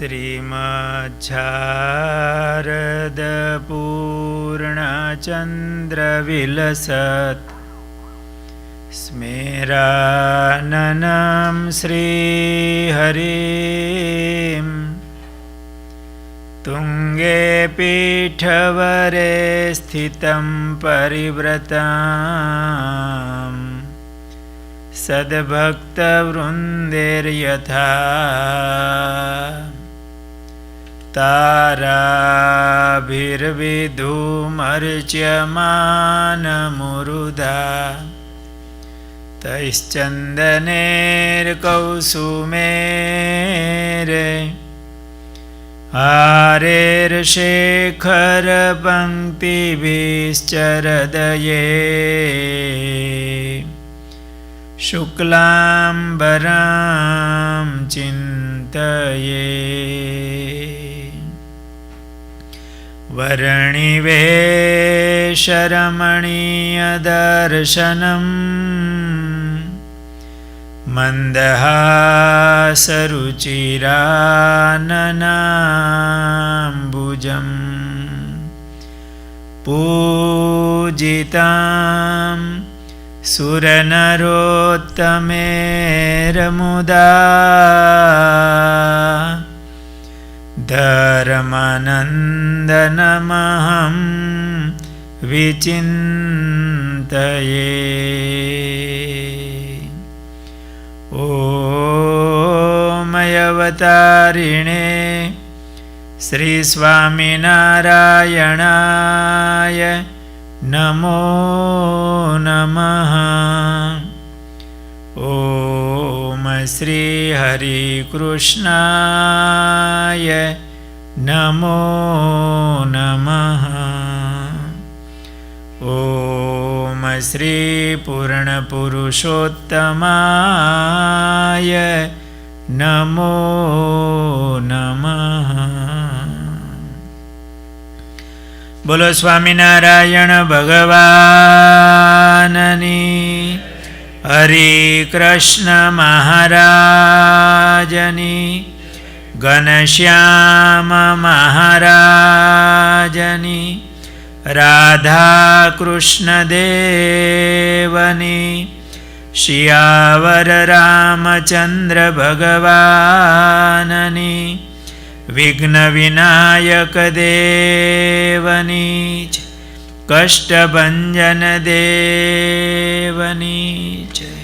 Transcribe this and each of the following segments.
श्रीमच्छारदपूर्णचन्द्रविलसत् स्मेराननं श्रीहरिं तुङ्गे पीठवरे स्थितं परिव्रतां सद्भक्तवृन्देर्यथा ताराभिर्विधूमर्च्यमानमुरुधा तैश्चन्दनेर्कौसुमेरे आरेर्शेखरपङ्क्तिभिश्चरदये शुक्लाम्बरां चिन्तये वर्णिवेशरमणीयदर्शनम् मन्दहासरुचिराननाम्बुजम् पूजितां सुरनरोत्तमेरमुदा धर्मानन्दनमहं विचिन्तये। ओमयवतारिणे श्रीस्वामिनारायणाय नमो नमः। ॐ श्रीहरिकृष्णाय नमो नमः। ॐ श्रीपूर्णपुरुषोत्तमाय नमो नमः। बोलो स्वामिनारायण भगवाननी, हरि कृष्ण महाराजनी, घनश्याम महाराजनी, राधा कृष्ण देवनी, शियावर रामचंद्र भगवाननी, विघ्न विनायक देवनी, कष्टभंजन देवनी जय।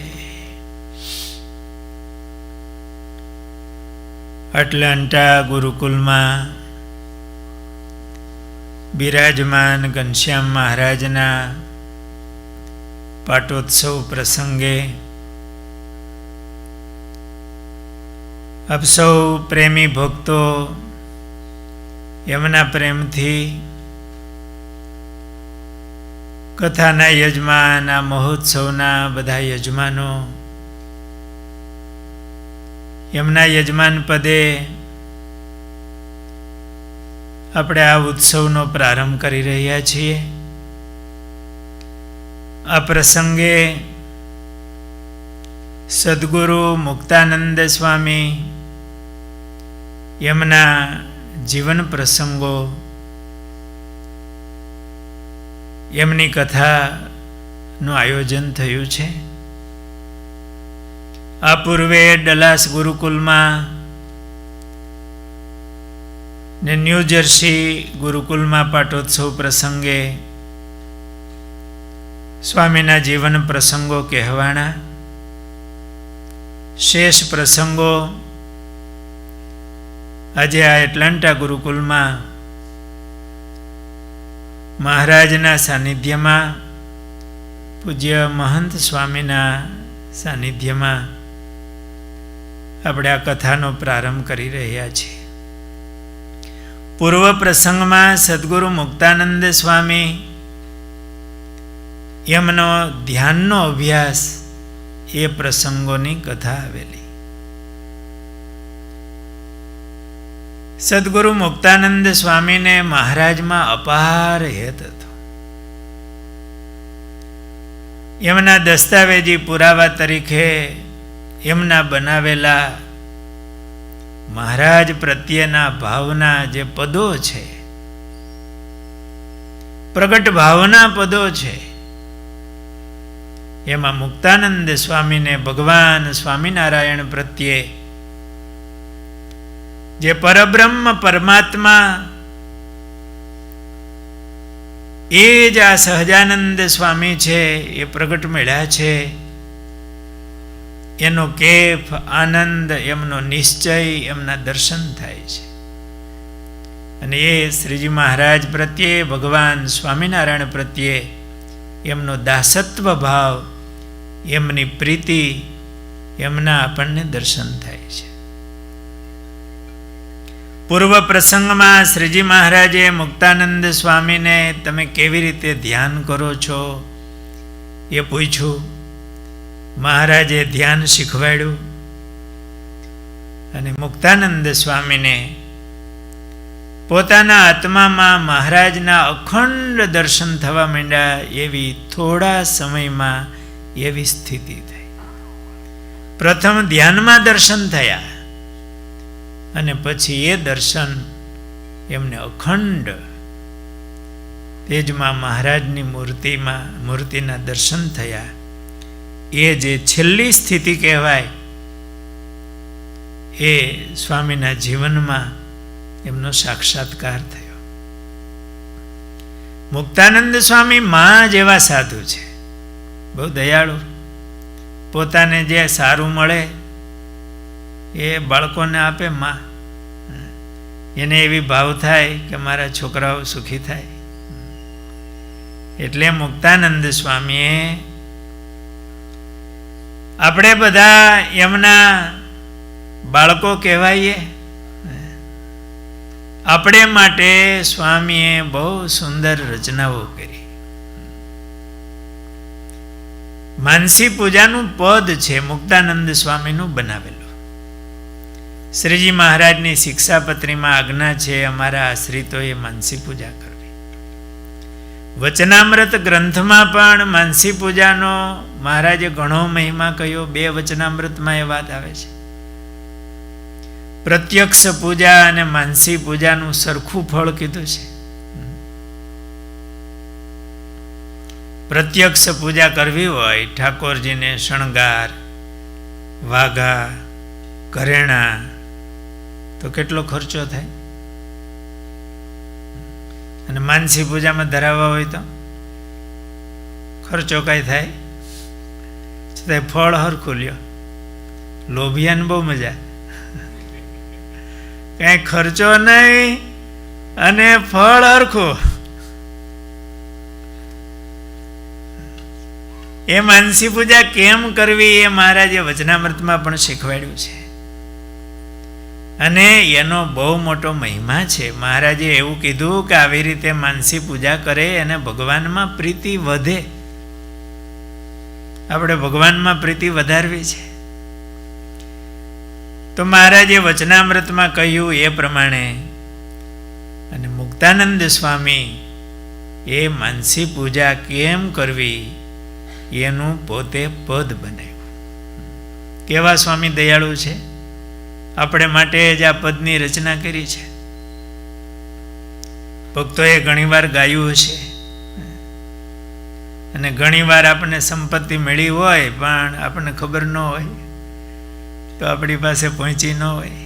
अटलांटा गुरुकुल में बिराजमान घनश्याम महाराजना पाटोत्सव प्रसंगे आप सौ प्रेमी भक्तो यमना प्रेम थी कथाना यजमान आ महोत्सवना बधा यजमानो यमना यजमान पदे આપણે આ ઉત્સવનો પ્રારંભ કરી રહ્યા છીએ। આ પ્રસંગે સદગુરુ મુક્તાનંદ સ્વામી એમના જીવન પ્રસંગો એમની કથાનું આયોજન થયું છે। આ પૂર્વે ડલાસ ગુરુકુલમાં ने न्यू जर्सी गुरुकुल में पाटोत्सव प्रसंगे स्वामीना जीवन प्रसंगों कहवाना शेष प्रसंगों आज आ एटलांटा गुरुकुल में महाराजना सानिध्य में पूज्य महंत स्वामीना सानिध्य में આપણે આ કથાનો પ્રારંભ કરી રહ્યા છીએ। पूर्व प्रसंग में सद्गुरु मुक्तानंद स्वामी एमनो ध्याननो अभ्यास ए प्रसंगोनी कथा आवेली। सद्गुरु मुक्तानंद स्वामी ने महाराज में अपार हेत हतो। एमना दस्तावेजी पुरावा तरीके एमना बनावेला મહારાજ પ્રત્યેના ભાવના જે પદો છે, પ્રગટ ભાવના પદો છે, એમાં મુક્તાનંદ સ્વામીને ભગવાન સ્વામિનારાયણ પ્રત્યે જે પરબ્રહ્મ પરમાત્મા એ જ આ સહજાનંદ સ્વામી છે એ પ્રગટ મળ્યા છે, એનો કેફ આનંદ, એમનો નિશ્ચય, એમના દર્શન થાય છે. અને એ શ્રીજી મહારાજ પ્રત્યે, ભગવાન સ્વામિનારાયણ પ્રત્યે એમનો દાસત્વ ભાવ, એમની પ્રીતિ, એમના આપણને દર્શન થાય છે. પૂર્વ પ્રસંગમાં શ્રીજી મહારાજે મુક્તાનંદ સ્વામીને તમે કેવી રીતે ધ્યાન કરો છો એ પૂછ્યું. મહારાજે ધ્યાન શીખવાડ્યું અને મુક્તાનંદ સ્વામીને પોતાના આત્મામાં મહારાજના અખંડ દર્શન થવા માંડ્યા. એવી થોડા સમયમાં એવી સ્થિતિ થઈ. પ્રથમ ધ્યાનમાં દર્શન થયા અને પછી એ દર્શન એમને અખંડ તેજમાં મહારાજની મૂર્તિના દર્શન થયા. એ જે છેલ્લી સ્થિતિ કહેવાય એ સ્વામીના જીવનમાં એમનો સાક્ષાત્કાર થયો. મુક્તાનંદ સ્વામી માં જેવા સાધુ છે, બહુ દયાળુ. પોતાને જે સારું મળે એ બાળકોને આપે માં. એને એવી ભાવ થાય કે મારા છોકરાઓ સુખી થાય. એટલે મુક્તાનંદ સ્વામીએ, આપણે બધા એમના બાળકો કહેવાઈએ, આપણે માટે સ્વામીએ બહુ સુંદર રચનાઓ કરી. માનસી પૂજાનું પદ છે મુક્તાનંદ સ્વામીનું બનાવેલું. શ્રીજી મહારાજની શિક્ષાપત્રીમાં આજ્ઞા છે અમારા આશ્રિતોએ માનસી પૂજા કરવી. વચનામૃત ગ્રંથમાં પણ માનસી પૂજાનો મહારાજે ઘણો મહિમા કહ્યો. 2 વચનામૃતમાં એ વાત આવે છે. પ્રત્યક્ષ પૂજા અને માનસી પૂજાનું સરખું ફળ કીધું છે. પ્રત્યક્ષ પૂજા કરવી હોય, ઠાકોરજીને શણગાર, વાઘા, ઘરેણા, તો કેટલો ખર્ચો થાય. અને માનસી પૂજામાં ધરાવવા હોય તો ખર્ચો કઈ થાય છતાં ફળ હરખું લ્યો. લોભિયાને બહુ મજા, કઈ ખર્ચો નહીં અને ફળ હરખું. એ માનસી પૂજા કેમ કરવી એ મહારાજે વચનામૃતમાં પણ શીખવાડ્યું છે. અને એનો બહુ મોટો મહિમા છે. મહારાજે એવું કીધું કે આવી રીતે માનસી પૂજા કરે અને ભગવાનમાં પ્રીતિ વધે. આપણે ભગવાનમાં પ્રીતિ વધારવી છે તો મહારાજે વચનામૃતમાં કહ્યું એ પ્રમાણે. અને મુક્તાનંદ સ્વામી એ માનસી પૂજા કેમ કરવી એનું પોતે પદ બનાવ્યું. કેવા સ્વામી દયાળુ છે, આપણે માટે જ આ પદની રચના કરી છે. ભક્તોએ ઘણીવાર ગાયું હશે અને ઘણીવાર આપણને સંપત્તિ મળી હોય પણ આપણને ખબર ન હોય તો આપણી પાસે પહોંચી ન હોય.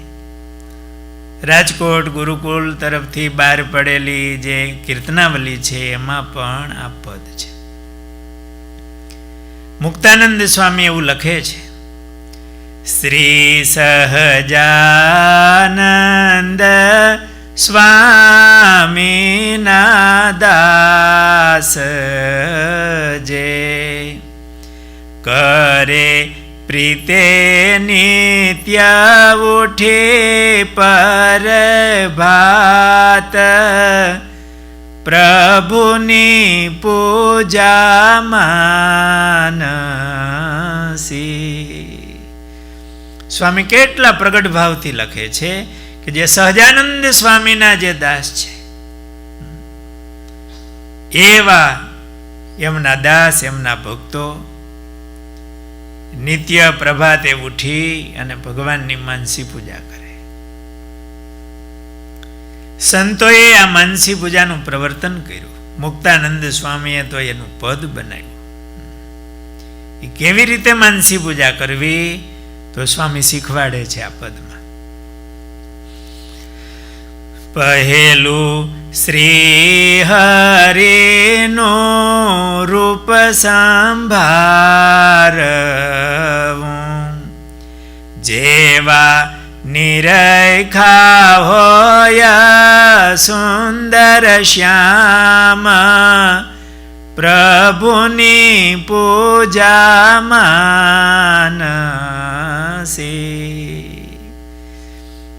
રાજકોટ ગુરુકુળ તરફથી બહાર પડેલી જે કીર્તનાવલી છે એમાં પણ આ પદ છે. મુક્તાનંદ સ્વામી એવું લખે છે, શ્રી સહજાનંદ સ્વામીના દાસ જે કરે પ્રીતે નિત્ય ઉઠે પર ભાત પ્રભુની પૂજા માનસી. સ્વામી કેટલા પ્રગટ ભાવથી લખે છે કે જે સહજાનંદ સ્વામીના જે દાસ છે એવા એમના દાસ, એમના ભક્તો નિત્ય પ્રભાતે ઉઠી અને ભગવાનની માનસી પૂજા કરે. સંતોએ આ માનસી પૂજાનું પ્રવર્તન કર્યું. મુક્તાનંદ સ્વામીએ તો એનું પદ બનાવ્યું. એ કેવી રીતે માનસી પૂજા કરવી તો સ્વામી શીખવાડે છે આ પદમાં. પહેલું શ્રી હરિનો રૂપ સંભારવું, જેવા નિરખા હોય સુંદર શ્યામ, પ્રભુની પૂજા માનસી.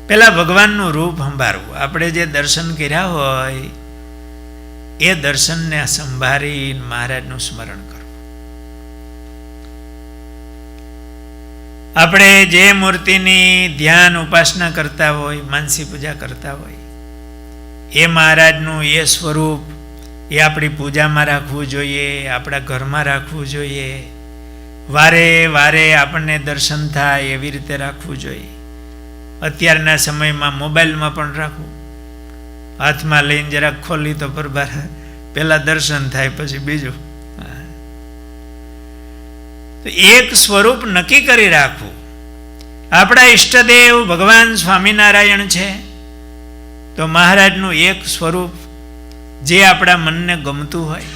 પેલા ભગવાનનું રૂપ સંભાળવું. આપણે જે દર્શન કર્યા હોય એ દર્શનને સંભાળી મહારાજનું સ્મરણ કરવું. આપણે જે મૂર્તિની ધ્યાન ઉપાસના કરતા હોય, માનસી પૂજા કરતા હોય, એ મહારાજનું એ સ્વરૂપ એ આપણી પૂજામાં રાખવું જોઈએ, આપણા ઘરમાં રાખવું જોઈએ. વારે વારે આપણને દર્શન થાય એવી રીતે રાખવું જોઈએ. અત્યારના સમયમાં મોબાઈલમાં પણ રાખવું. હાથમાં લઈને જરાક ખોલી તો પરબાર પહેલાં દર્શન થાય પછી બીજું. તો એક સ્વરૂપ નક્કી કરી રાખવું. આપણા ઈષ્ટદેવ ભગવાન સ્વામિનારાયણ છે તો મહારાજનું એક સ્વરૂપ જે આપણા મનને ગમતું હોય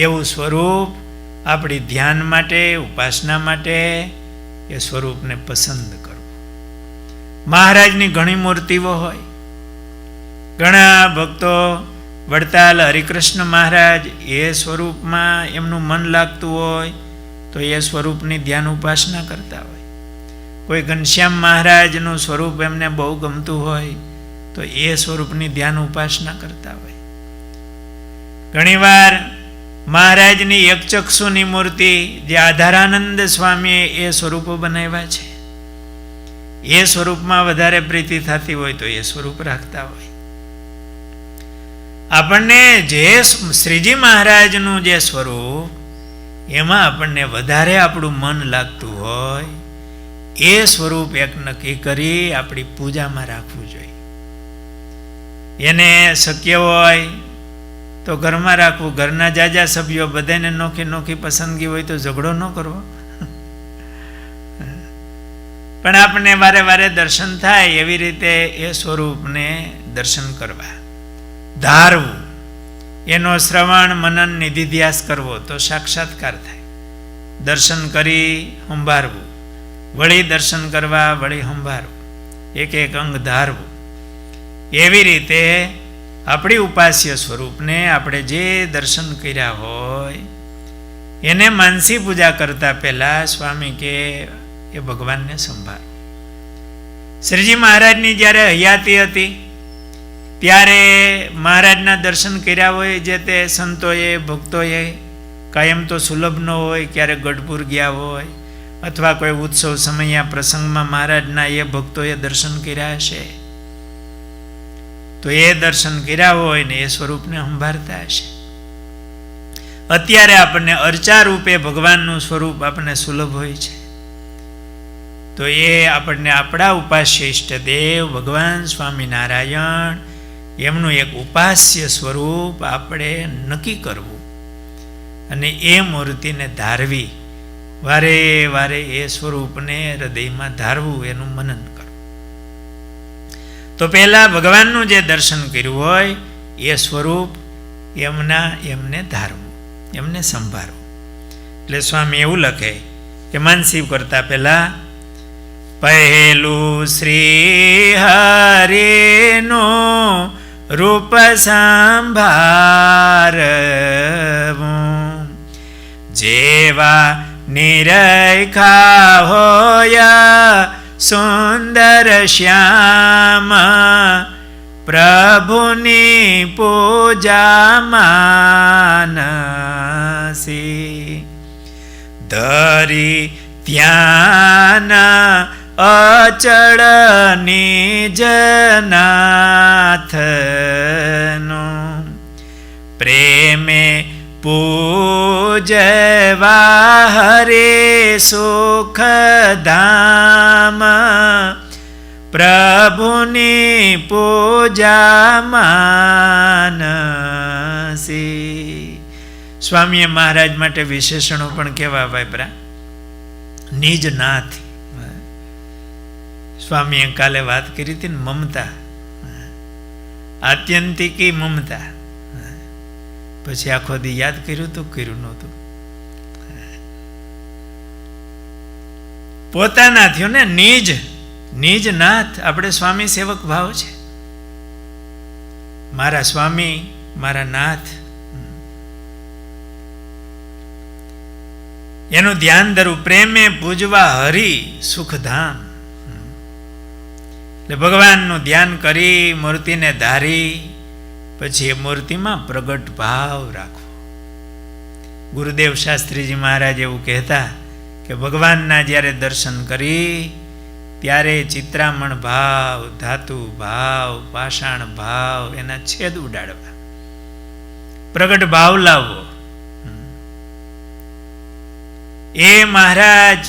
એવું સ્વરૂપ આપણી ધ્યાન માટે, ઉપાસના માટે એ સ્વરૂપને પસંદ કરવું. મહારાજની ઘણી મૂર્તિઓ હોય. ઘણા ભક્તો વડતાલ હરિકૃષ્ણ મહારાજ એ સ્વરૂપમાં એમનું મન લાગતું હોય તો એ સ્વરૂપની ધ્યાન ઉપાસના કરતા હોય. કોઈ ઘનશ્યામ મહારાજનું સ્વરૂપ એમને બહુ ગમતું હોય તો એ સ્વરૂપની ધ્યાન ઉપાસના કરતા હોય. ઘણીવાર મહારાજની એકચક્ષુની મૂર્તિ જે આધારાનંદ સ્વામીએ એ સ્વરૂપો બનાવ્યા છે, એ સ્વરૂપમાં વધારે પ્રીતિ થતી હોય તો એ સ્વરૂપ રાખતા હોય. આપણને જે શ્રીજી મહારાજનું જે સ્વરૂપ એમાં આપણને વધારે આપણું મન લાગતું હોય એ સ્વરૂપ એક નક્કી કરી આપણી પૂજામાં રાખવું જોઈએ. એને શક્ય હોય તો ઘરમાં રાખવું. ઘરના જાજા સભ્યો બધાને નોખી નોખી પસંદગી હોય તો ઝઘડો ન કરવો. પણ આપણને વારે વારે દર્શન થાય એવી રીતે એ સ્વરૂપને દર્શન કરવા. ધારવું, એનો શ્રવણ મનન નિધિધ્યાસ કરવો તો સાક્ષાત્કાર થાય. દર્શન કરી સંભાળવું, વળી દર્શન કરવા, વળી સંભાળવું, એક એક અંગ ધારવું. એવી રીતે આપણી ઉપાસ્ય સ્વરૂપને આપણે જે દર્શન કર્યા હોય એને માનસી પૂજા કરતા પહેલા સ્વામી કે એ ભગવાનને સંભાળ. શ્રીજી મહારાજની જ્યારે હયાતી હતી ત્યારે મહારાજના દર્શન કર્યા હોય જે તે સંતોએ, ભક્તોએ, કાયમ તો સુલભ ન હોય, ક્યારેક ગઢપુર ગયા હોય અથવા કોઈ ઉત્સવ સમયના પ્રસંગમાં મહારાજના એ ભક્તોએ દર્શન કર્યા હશે તો એ દર્શન કર્યા હોય ને એ સ્વરૂપને સંભાળતા હશે. અત્યારે આપણને અર્ચા રૂપે ભગવાનનું સ્વરૂપ આપણને સુલભ હોય છે તો એ આપણને આપણા ઉપાસ્ય ઈષ્ટદેવ ભગવાન સ્વામિનારાયણ એમનું એક ઉપાસ્ય સ્વરૂપ આપણે નક્કી કરવું અને એ મૂર્તિને ધારવી. વારે વારે એ સ્વરૂપને હૃદયમાં ધારવું, એનું મનન કરવું. તો પહેલાં ભગવાનનું જે દર્શન કર્યું હોય એ સ્વરૂપ એમને ધારવું, એમને સંભાળવું. એટલે સ્વામી એવું લખે કે માનસી કરતા પહેલાં પહેલું શ્રી હરિનો રૂપ સંભાળવું, જેવા નિરખા હોય સુંદર શ્યામ, પ્રભુની પૂજા માનસી. ધરી ધ્યાન અચળ નિજનાથનું, પ્રેમે પૂજવા હરે સુખધામ, પ્રભુની પૂજા માનસી. સ્વામીએ મહારાજ માટે વિશેષણો પણ કેવા વાપરા. નિજનાથ. સ્વામીએ કાલે વાત કરી હતી ને, મમતા, આત્યંતિકી મમતા. પછી આખો દી યાદ કર્યું તું, કર્યું નહોતું. પોતાના થયો ને નિજ, નિજનાથ. આપણે સ્વામી સેવક ભાવ છે. મારા સ્વામી, મારા નાથ, એનું ધ્યાન ધરવું. પ્રેમે પૂજવા હરિ સુખધામ. એટલે ભગવાનનું ધ્યાન કરી, મૂર્તિને ધારી, પછી એ મૂર્તિમાં પ્રગટ ભાવ રાખવો. ગુરુદેવ શાસ્ત્રીજી મહારાજ એવું કહેતા કે ભગવાનના જ્યારે દર્શન કરી ત્યારે ચિત્રામણ ભાવ, ધાતુ ભાવ, પાષાણ ભાવ એના છેદ ઉડાડવા, પ્રગટ ભાવ લાવવો. એ મહારાજ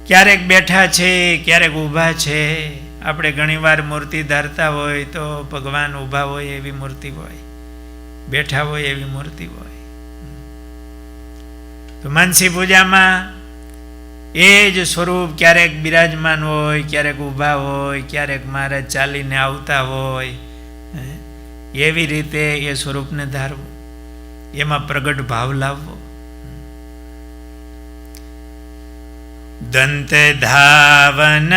ક્યારેક બેઠા છે, ક્યારેક ઊભા છે. આપણે ઘણીવાર મૂર્તિ ધારતા હોય તો ભગવાન ઊભા હોય એવી મૂર્તિ હોય, બેઠા હોય એવી મૂર્તિ હોય. તો માનસી પૂજામાં એ જ સ્વરૂપ ક્યારેક બિરાજમાન હોય, ક્યારેક ઊભા હોય, ક્યારેક મહારાજ ચાલીને આવતા હોય. એવી રીતે એ સ્વરૂપને ધારવું, એમાં પ્રગટ ભાવ લાવવો. દંત ધાવન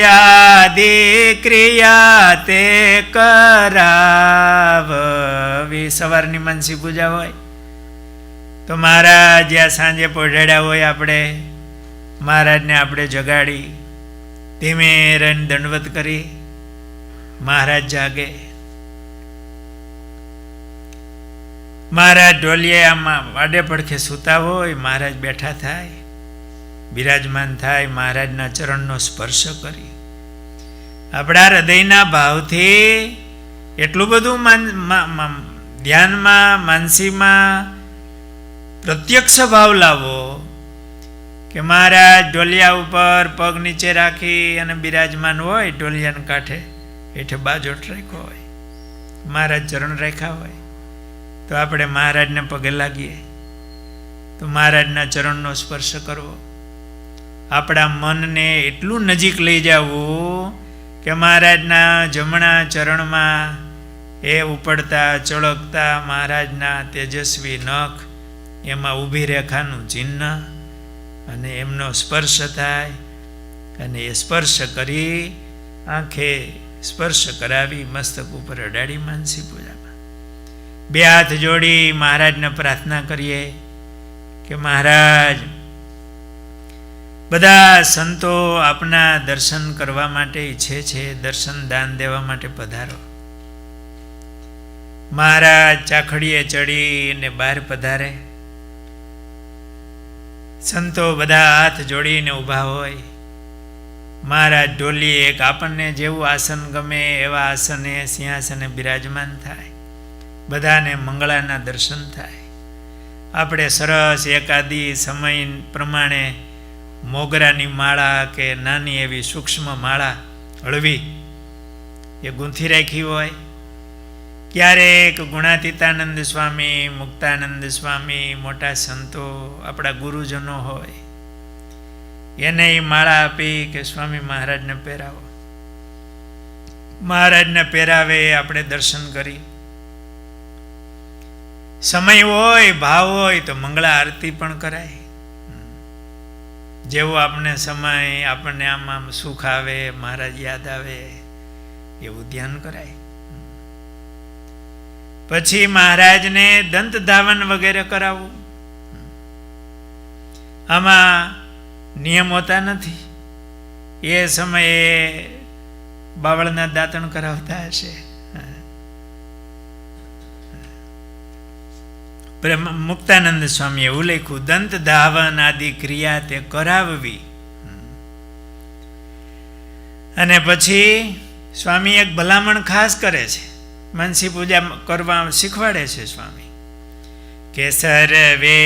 યાદિ ક્રિયા તે કરાવવી. સવારની માનસી પૂજા હોય તો મહારાજ જ્યાં સાંજે પોઢાડ્યા હોય, આપણે મહારાજને આપણે જગાડી ધીમે રહીને દંડવત કરી મહારાજ જાગે. મહારાજ ઢોલીએ આમાં વાડે પડખે સૂતા હોય, મહારાજ બેઠા થાય, બિરાજમાન થાય, મહારાજના ચરણનો સ્પર્શ કરી આપણા હૃદયના ભાવથી એટલું બધું ધ્યાનમાં, માનસીમાં પ્રત્યક્ષ ભાવ લાવો કે મહારાજ ઢોલિયા ઉપર પગ નીચે રાખી અને બિરાજમાન હોય, ઢોલિયાના કાંઠે હેઠે બાજોટ રાખ્યો હોય, મહારાજ ચરણ રાખ્યા હોય, તો આપણે મહારાજને પગે લાગીએ તો મહારાજના ચરણનો સ્પર્શ કરવો. આપણા મનને એટલું નજીક લઈ જવું કે મહારાજના જમણા ચરણમાં એ ઉપડતા ચળકતા મહારાજના તેજસ્વી નખ, એમાં ઊભી રેખાનું ચિહ્ન, અને એમનો સ્પર્શ થાય. અને એ સ્પર્શ કરી આંખે સ્પર્શ કરાવી મસ્તક ઉપર અડાડી માનસી પૂજામાં બે હાથ જોડી મહારાજને પ્રાર્થના કરીએ કે મહારાજ, બધા સંતો આપના દર્શન કરવા માટે ઈચ્છે છે, દર્શન દાન દેવા માટે પધારો. મહારાજ ચાખડીએ ચડીને બહાર પધારે, સંતો બધા હાથ જોડીને ઊભા હોય, મહારાજ ઢોલી એક આપણને જેવું આસન ગમે એવા આસને સિંહાસને બિરાજમાન થાય, બધાને મંગળાના દર્શન થાય. આપણે સરસ એકાદી સમય પ્રમાણે મોગરાની માળા કે નાની એવી સૂક્ષ્મ માળા હળવી એ ગૂંથી રાખી હોય. ક્યારેક ગુણાતીતાનંદ સ્વામી, મુક્તાનંદ સ્વામી, મોટા સંતો, આપણા ગુરુજનો હોય, એને માળા આપી કે સ્વામી મહારાજને પહેરાવો. મહારાજને પહેરાવે, આપણે દર્શન કરી. સમય હોય, ભાવ હોય તો મંગળા આરતી પણ કરાય. જેવો આપણે સમય, આપણને આમ સુખ આવે, મહારાજ યાદ આવે, એવું ધ્યાન કરાય. પછી મહારાજને દંત ધાવન વગેરે કરાવવું. આમાં નિયમ હોતા નથી. એ સમયે બાવળના દાંતણ કરાવતા હશે. મુક્તાનંદ સ્વામી એવું લખ્યું, દંત ધાવન આદિ ક્રિયા તે કરાવવી. અને પછી સ્વામી એક ભલામણ ખાસ કરે છે, માનસી પૂજા કરવા શીખવાડે છે સ્વામી કે સર્વે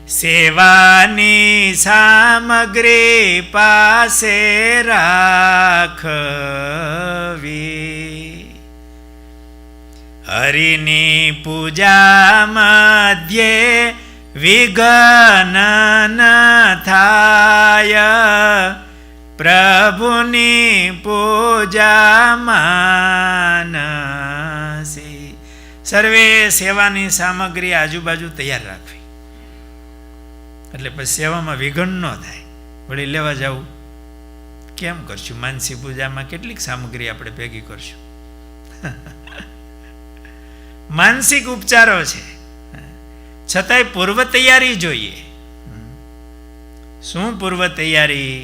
સેવાની સામગ્રી પાસે રાખવી, હરિની પૂજા મધ્યે વિઘ્ન ન થાય, પ્રભુની પૂજા માનસી. સર્વે સેવાની સામગ્રી આજુબાજુ તૈયાર રાખવી, એટલે પછી સેવામાં વિઘ્ન ન થાય. વળી લેવા જવું કેમ કરશું? માનસી પૂજામાં કેટલીક સામગ્રી આપણે ભેગી કરશું. માનસિક ઉપચારો છે, છતાંય પૂર્વ તૈયારી જોઈએ. શું પૂર્વ તૈયારી?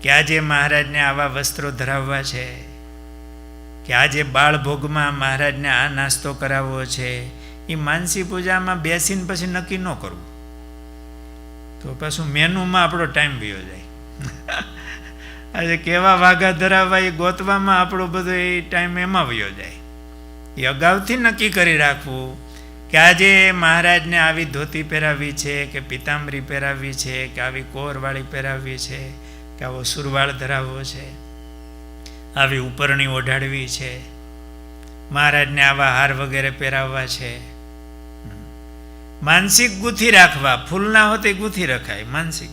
કે આજે મહારાજને આવા વસ્ત્રો ધરાવવા છે, કે આજે બાળભોગમાં મહારાજને આ નાસ્તો કરાવવો છે. એ માનસી પૂજામાં બેસીને પછી નક્કી ન કરવું, તો પાછું મેનુમાં આપણો ટાઈમ વયો જાય. આજે કેવા વાઘા ધરાવવા એ ગોતવામાં આપણો બધો એ ટાઈમ એમાં વયો જાય. એ અગાઉથી નક્કી કરી રાખવું કે આજે મહારાજને આવી ધોતી પહેરાવી છે, કે પિતાંબરી પહેરાવી છે, કે આવી કોરવાળી પહેરાવવી છે, કે આવો સુરવાળ ધરાવવો છે, આવી ઉપરણી ઓઢાડવી છે, મહારાજને આવા હાર વગેરે પહેરાવવા છે. માનસિક ગૂંથી રાખવા, ફૂલના હોતે ગૂંથી રખાય. માનસિક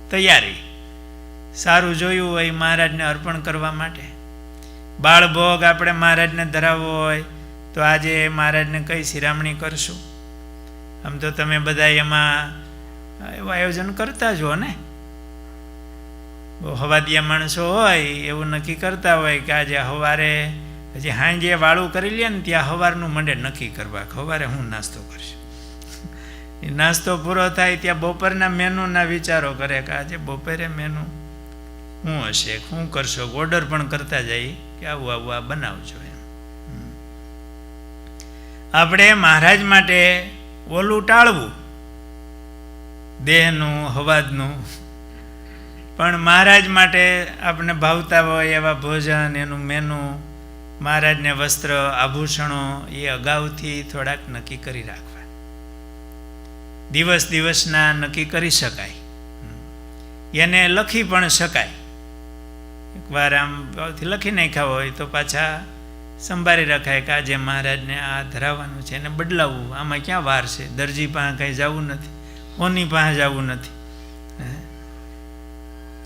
તૈયારી, સારું જોયું હોય મહારાજને અર્પણ કરવા માટે. બાળભોગ આપણે મહારાજને ધરાવવો હોય તો આજે મહારાજને કઈ શિરામણી કરશું? આમ તો તમે બધા એમાં એવું આયોજન કરતા જ હો ને. બહુ હવાદિયા માણસો હોય એવું નક્કી કરતા હોય કે આજે સવારે હજી સાંજે વાળું કરી લે ને ત્યાં સવારનું મંડે નક્કી કરવા, સવારે હું નાસ્તો કરીશ. એ નાસ્તો પૂરો થાય ત્યાં બપોરના મેનુના વિચારો કરે કે આજે બપોરે મેનુ શું હશે, શું કરશો. ઓર્ડર પણ કરતા જાય કે આવું આવું આ બનાવજો એમ. આપણે મહારાજ માટે ઓલું ટાળવું, દેહનું, હવાદનું, પણ મહારાજ માટે આપણે ભાવતા હોય એવા ભોજન, એનું મેનુ, મહારાજને વસ્ત્ર, આભૂષણો એ અગાઉથી થોડાક નક્કી કરી રાખવા. દિવસ દિવસના નક્કી કરી શકાય, એને લખી પણ શકાય. એકવાર આમ ભાવથી લખી નાખ્યા હોય તો પાછા સંભાળી રખાય કે આજે મહારાજને આ ધરાવવાનું છે, એને બદલાવવું. આમાં ક્યાં વાર છે? દરજી પાસે કંઈ જવું નથી, કોની પાસે જવું નથી,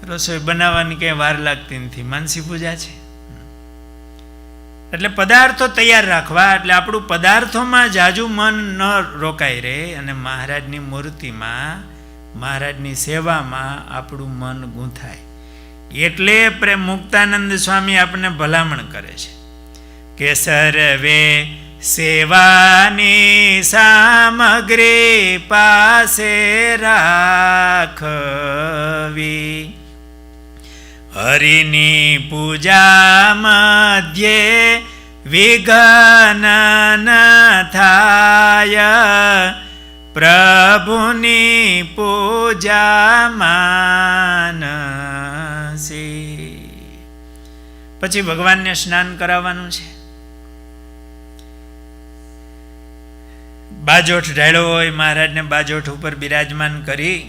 રસોઈ બનાવવાની કંઈ વાર લાગતી નથી. માનસી પૂજા છે એટલે પદાર્થો તૈયાર રાખવા, એટલે આપણું પદાર્થોમાં જાજુ મન ન રોકાઈ રહે અને મહારાજની મૂર્તિમાં, મહારાજની સેવામાં આપણું મન ગૂંથાય. એટલે પ્રેમ મુક્તાનંદ સ્વામી આપણને ભલામણ કરે છે કે સર્વે સેવાની સામગ્રી પાસે રાખવી, હરિની પૂજા મધ્યે વિઘ્ન ન થાય, પ્રભુની પૂજા માનસી. પછી ભગવાનને સ્નાન કરાવવાનું છે. બાજોઠ ઢાળ્યો હોય, મહારાજને બાજોઠ ઉપર બિરાજમાન કરી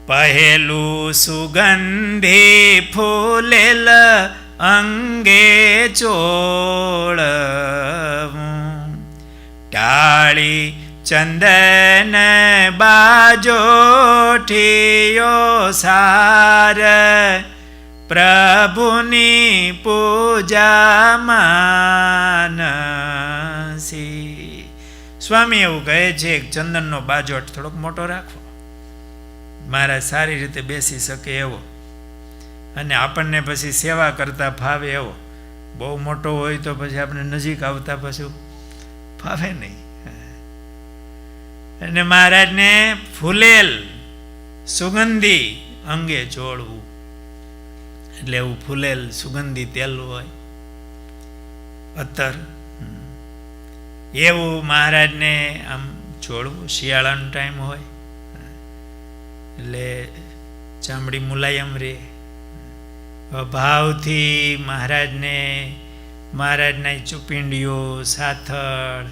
પહેલું સુગંધી ફૂલેલ અંગે ચોળવું, ટાળી ચંદન બાજોઠિયો સાર, પ્રભુની પૂજા માનસી. સ્વામી એવું કહે છે કે ચંદનનો બાજોઠ થોડોક મોટો રાખવો, મહારાજ સારી રીતે બેસી શકે એવો, અને આપણને પછી સેવા કરતા ફાવે એવો. બહુ મોટો હોય તો પછી આપણે નજીક આવતા પછી ફાવે નહીં. અને મહારાજને ફૂલેલ સુગંધી અંગે જોડવું, એટલે એવું ફૂલેલ સુગંધી તેલ હોય, અત્તર, એવું મહારાજને આમ જોડવું. શિયાળાનો ટાઈમ હોય એટલે ચામડી મુલાયમ રહે. ભાવથી મહારાજને, મહારાજના ચુપિંડીઓ, સાથળ,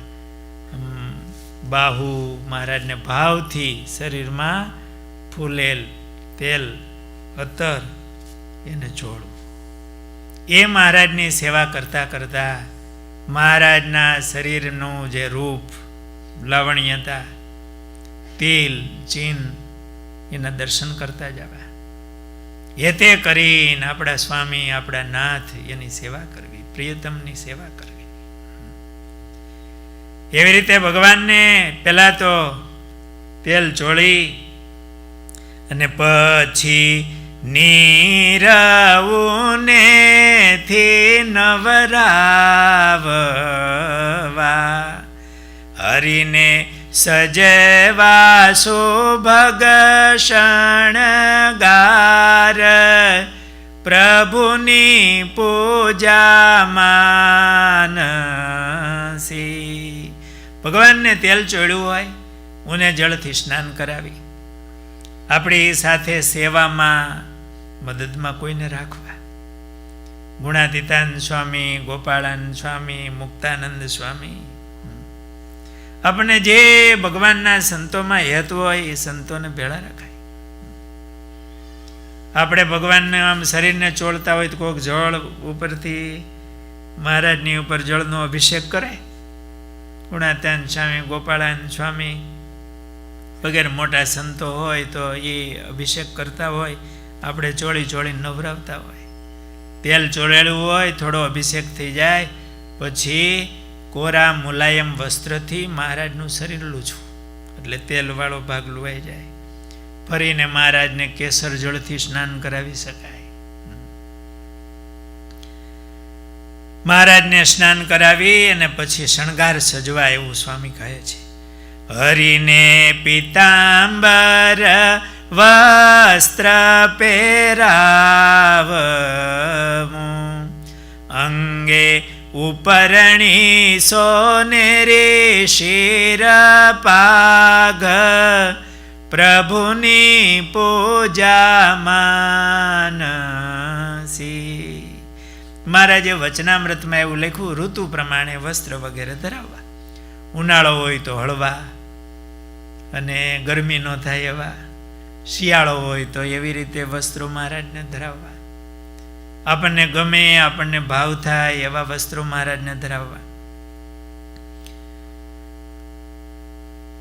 બાહુ મહારાજને ભાવથી શરીરમાં ફૂલેલ તેલ અત્તર એને ચોળવું. એ મહારાજની સેવા કરતાં કરતાં મહારાજના શરીરનું જે રૂપ લાવણ્યતા તેલ ચીન એના દર્શન કરતા જવા. એ તે કરીને આપણા સ્વામી આપણા નાથ એની સેવા કરવી, પ્રિયતમની સેવા કરવી. એવી રીતે ભગવાનને પહેલાં તો તેલ ચોળી અને પછી નીરવુને થી નવરાવવા હરિને સજવા સુભગ શણગાર પ્રભુની પૂજા માનસી. ભગવાનને તેલ ચોળ્યું હોય ઉને જળથી સ્નાન કરાવી, આપણી સાથે સેવામાં મદદમાં કોઈને રાખવા. ગુણાતીતાનંદ સ્વામી, ગોપાળાનંદ સ્વામી, મુક્તાનંદ સ્વામી, આપણે જે ભગવાનના સંતોમાં હેત હોય એ સંતોને ભેળા રખાય. આપણે ભગવાનને આમ શરીરને ચોળતા હોય તો કોઈક જળ ઉપરથી મહારાજની ઉપર જળનો અભિષેક કરે. ગુણાતીતાનંદ સ્વામી, ગોપાળાનંદ સ્વામી વગેરે મોટા સંતો હોય તો એ અભિષેક કરતા હોય, આપણે ચોળી ચોળીને નવરાવતા હોય. તેલ ચોળેલું હોય, થોડો અભિષેક થઈ જાય પછી કોરા મુલાયમ વસ્ત્રથી મહારાજનું શરીર લૂછવું એટલે તેલવાળો ભાગ લુવાઈ જાય. ફરીને મહારાજને કેસર જળથી સ્નાન કરાવી શકાય. મહારાજને સ્નાન કરાવી અને પછી શણગાર સજવા એવું સ્વામી કહે છે. હરિને પીતાંબર વસ્ત્ર પહેરાવવું અંગે ઉપરણી સોનેરી શિર પાઘ પ્રભુની પૂજા માનસી. મહારાજે વચનામૃતમાં એવું લખ્યું, ઋતુ પ્રમાણે વસ્ત્ર વગેરે ધરાવવા. ઉનાળો હોય તો હળવા અને ગરમી ન થાય એવા, શિયાળો હોય તો એવી રીતે વસ્ત્રો મહારાજને ધરાવવા. આપણને ગમે, આપણને ભાવ થાય એવા વસ્ત્રો મહારાજને ધરાવવા.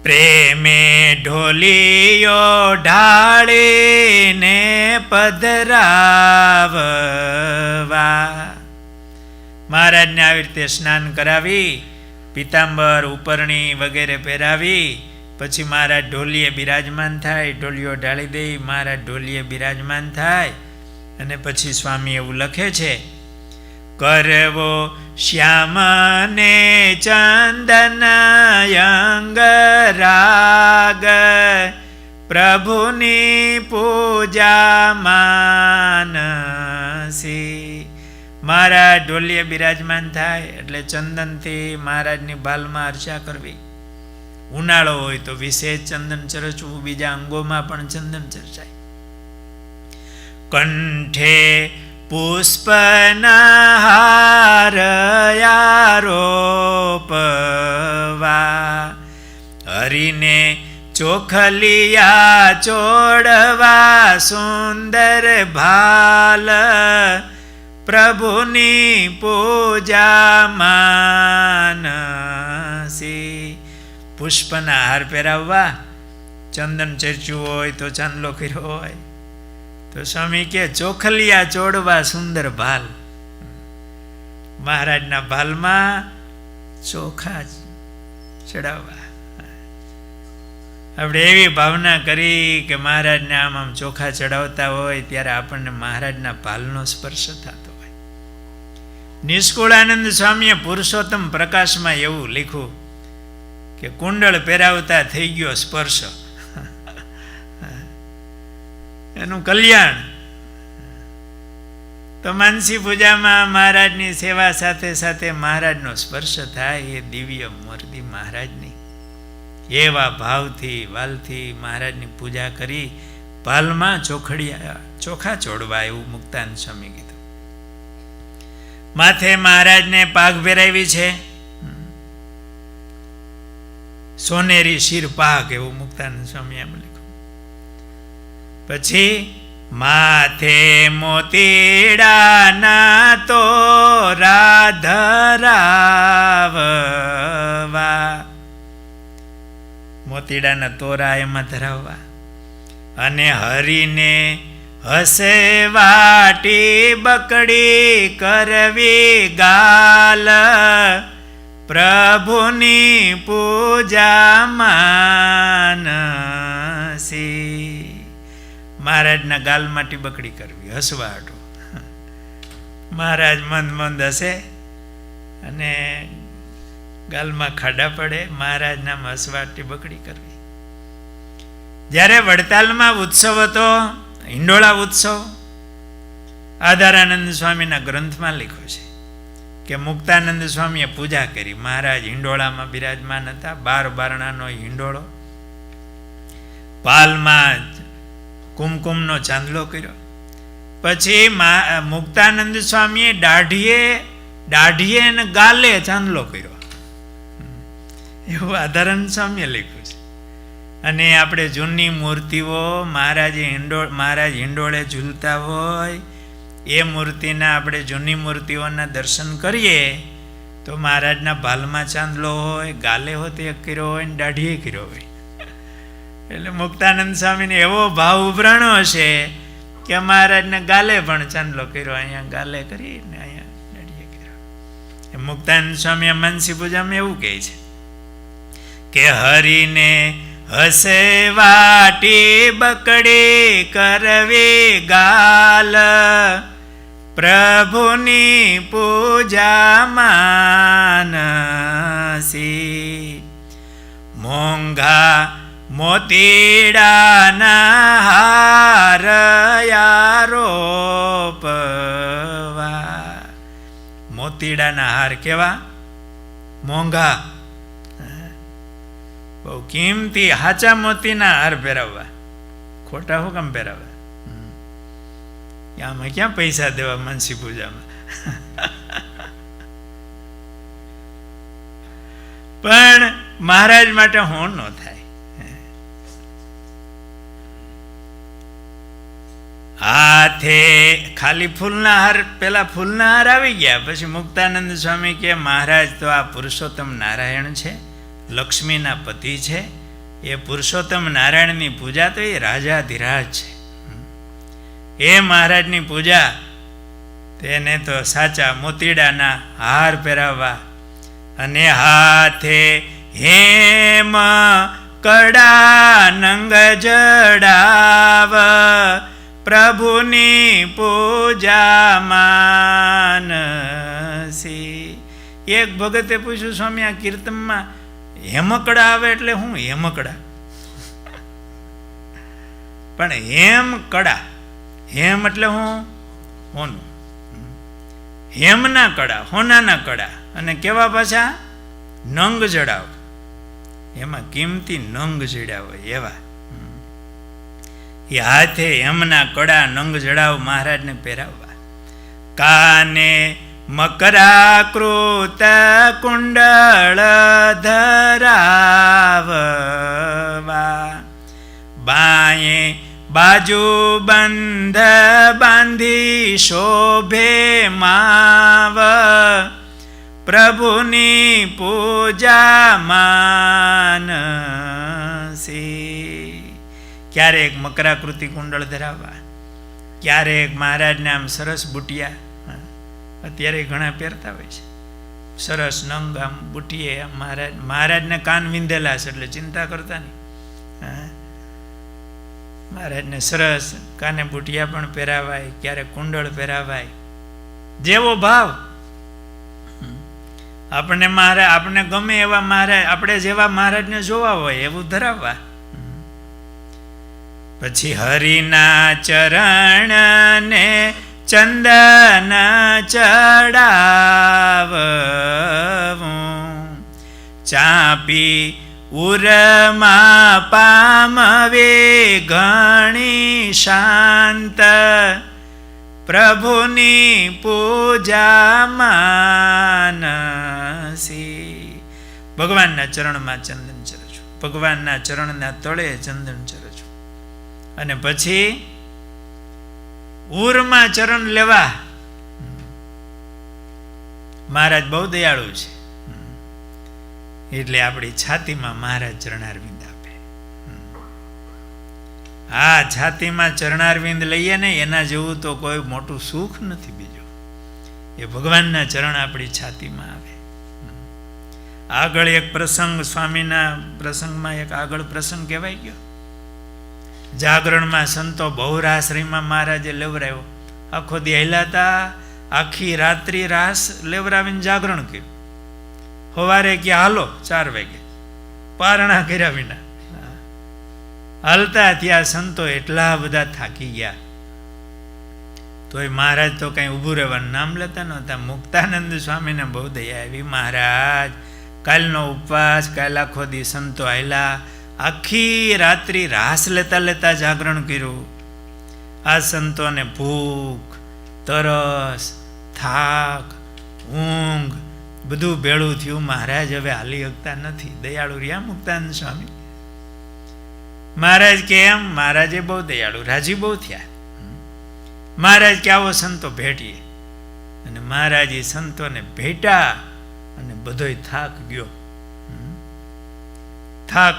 પ્રેમે ઢોલીઓ ઢાળીને પધરાવવા. મહારાજને આવી રીતે સ્નાન કરાવી, પીતાંબર ઉપરણી વગેરે પહેરાવી, પછી મહારાજ ઢોલીએ બિરાજમાન થાય, ઢોલીઓ ઢાળી દઈ મહારાજ ઢોલીએ બિરાજમાન થાય. અને પછી સ્વામી એવું લખે છે, કરવો શ્યામને ચંદન અંગ રાગ પ્રભુની પૂજા માનસી. મહારાજ ઢોલીએ બિરાજમાન થાય એટલે ચંદનથી મહારાજની બાલમાં અર્ચા કરવી. ઉનાળો હોય તો વિશેષ ચંદન ચરચવું, બીજા અંગોમાં પણ ચંદન ચર્ચાય. કંઠે પુષ્પના હાર આરોપવા હરિને ચોખલિયા ચોડવા સુંદર ભાલ પ્રભુની પૂજા માનસી. પુષ્પના હાર પહેરાવવા, ચંદન ચર્ચ્યું હોય તો ચાંદલો કર્યો હોય તો સ્વામી કે ચોખલિયા ચોડવા સુંદર ભાલ. મહારાજના ભાલમાં ચોખા ચડાવવા. આપણે એવી ભાવના કરી કે મહારાજને આમ આમ ચોખા ચડાવતા હોય ત્યારે આપણને મહારાજના ભાલનો સ્પર્શ થતો હોય. નિષ્કુળાનંદ સ્વામીએ પુરુષોત્તમ પ્રકાશમાં એવું લખ્યું કે કુંડળ પહેરાવતા થઈ ગયો સ્પર્શ, એનું કલ્યાણ. તો માનસી પૂજામાં મહારાજની સેવા સાથે સાથે મહારાજનો સ્પર્શ થાય એ દિવ્ય મૂર્તિ મહારાજની. એવા ભાવથી વાલથી મહારાજની પૂજા કરી ભાલમાં ચોખા ચોડવા એવું મુક્તાનંદ સ્વામી કીધું. માથે મહારાજને પાઘ પહેરાવી છે, સોનેરી શિર પાક, એવું મુક્તાનંદ સ્વામી એમ લખ્યું. પછી માથે મોતીડાના તોરા ધરાવવા, મોતીડાના તોરા એમાં ધરાવવા, અને હરીને હસે વાટી બકડી કરવી ગાલ, પ્રભુની પૂજા માનસી. મહારાજના ગાલમાં ટીબકડી કરવી, હસવાટો. મહારાજ મંદ મંદ હસે અને ગાલમાં ખાડા પડે, મહારાજના હસવાટ ટીબકડી કરવી. જ્યારે વડતાલમાં ઉત્સવ હતો, હિંડોળા ઉત્સવ, આધારાનંદ સ્વામીના ગ્રંથમાં લખ્યું છે કે મુક્તાનંદ સ્વામીએ પૂજા કરી. મહારાજ હિંડોળામાં બિરાજમાન હતા, 12 બારણાનો હિંડોળો, પાલમાં કુમકુમનો ચાંદલો કર્યો. પછી મુક્તાનંદ સ્વામીએ દાઢીએ ને ગાલે ચાંદલો કર્યો, એવું આધારાનંદ સ્વામીએ લખ્યું છે. અને આપણે જૂની મૂર્તિઓ મહારાજ હિંડોળે ઝૂલતા હોય એ મૂર્તિના આપણે જૂની મૂર્તિઓના દર્શન કરીએ તો મહારાજના ભાલમાં ચાંદલો હોય, ગાલે હોતે કર્યો હોય ને દાઢીએ કર્યો હોય. એટલે મુક્તાનંદ સ્વામીને એવો ભાવ ઉભરાણો હશે કે મહારાજને ગાલે પણ ચાંદલો કર્યો, અહીંયા ગાલે કરી ને અહીંયા દાઢીએ કર્યો. મુક્તાનંદ સ્વામી માનસી પૂજામાં એવું કહે છે કે હરીને હસે વાટી બકડી કરવી ગાલ, પ્રભુની પૂજા માનસી. મોંઘા મોતીડાના હાર આરોપવા. મોતીડાના હાર કેવા? મોંઘા, બહુ કિંમતી, હાચા મોતીના હાર પહેરાવવા. ખોટા હું કેમ પહેરાવવા? આમાં ક્યાં પૈસા દેવા માનસી પૂજામાં? પણ મહારાજ માટે હોણ ન થાય. હાથે ખાલી ફૂલના હાર, પેલા ફૂલના હાર આવી ગયા. પછી મુક્તાનંદ સ્વામી કે મહારાજ તો આ પુરુષોત્તમ નારાયણ છે, લક્ષ્મીના પતિ છે, એ પુરુષોત્તમ નારાયણની પૂજા તો એ રાજાધિરાજ છે. એ મહારાજની પૂજા, તેને તો સાચા મોતીડાના હાર પહેરાવવા, અને હાથે હેમ કડા નંગ જડાવ, પ્રભુની પૂજા માનસી. એક ભગતે પૂછ્યું, સ્વામી આ કીર્તનમાં હેમકડા આવે એટલે હું? હેમકડા પણ હેમ કડા, હેમ એટલે હું? હોનું. હેમના કડા, હોનાના કડા, અને કેવા પાછા? નંગ જડાવ, એમાં કિંમતી નંગ જડ્યા હોય એવા. એ હાથે હેમના કડા નંગ જડાવ મહારાજને પહેરાવવા. કાને મકરાકૃત કુંડળ ધરાવવા, બાયે બાજુ બંધ બાંધી શોભે માવ, પ્રભુની પૂજા માનસી. ક્યારેક મકરાકૃતિ કુંડળ ધરાવવા, ક્યારેક મહારાજને આમ સરસ બુટિયા, અત્યારે ઘણા પહેરતા હોય છે, સરસ નંગ આમ બુટીએ. મહારાજને કાન વિંધેલા છે એટલે ચિંતા કરતા નહીં. મહારાજને સરસ કાને બુટિયા પણ પહેરાવાય, ક્યારેક કુંડળ પહેરાવાય, જેવો ભાવ આપણે ગમે એવા મહારાજ, આપણે જેવા મહારાજને જોવા હોય એવું ધરાવવા. પછી હરિના ચરણને ચંદન ચડાવવું, ચાપી ઉરમાં પામવે ઘણી શાંત, પ્રભુની પૂજા માનસી. ભગવાનના ચરણમાં ચંદન ચરજવું. ભગવાનના ચરણના તળે ચંદન ચરજવું. અને પછી ઉરમાં ચરણ લેવા. મહારાજ બહુ દયાળુ છે એટલે આપણી છાતીમાં મહારાજ ચરણારવિંદ આપે. હા, છાતીમાં ચરણારવિંદ લઈએ ને એના જેવું તો કોઈ મોટું સુખ નથી બીજું. એ ભગવાનના ચરણ આપણી છાતીમાં આવે. આગળ એક પ્રસંગ, સ્વામીના પ્રસંગમાં એક આગળ પ્રસંગ કહેવાય ગયો. જાગરણમાં સંતો બહુ રાસરીમાં મહારાજે લેવરાયો. આખો દી હેલાતા, આખી રાત્રિ રાસ લેવરાવીને જાગરણ કર્યું. સવારે કે હાલો 4 વાગે, પારણા કર્યા વિના હાલતા ત્યાં સંતો એટલા બધા થાકી ગયા. તોય મહારાજ તો કઈ ઊભું રહેવાનું નામ લેતા નહોતા. મુક્તાનંદ સ્વામીને બહુ દયા આવી. મહારાજ કાલનો ઉપવાસ, કાલ આખો દી સંતો આયલા, આખી રાત્રિ રાસ લેતા લેતા જાગરણ કર્યું. આ સંતોને ભૂખ, તરસ, થાક, ઊંઘ બધું ભેળું થયું. મહારાજ હવે હાલી શકતા નથી. દયાળુ રહ્યા મુક્તાનંદ સ્વામી. મહારાજ કે એમ? મહારાજે બહુ દયાળુ, રાજી બહુ થયા. મહારાજ કે આવો સંતો ભેટીએ. અને મહારાજ એ સંતોને ભેટા અને બધોય થાક ગયો. થાક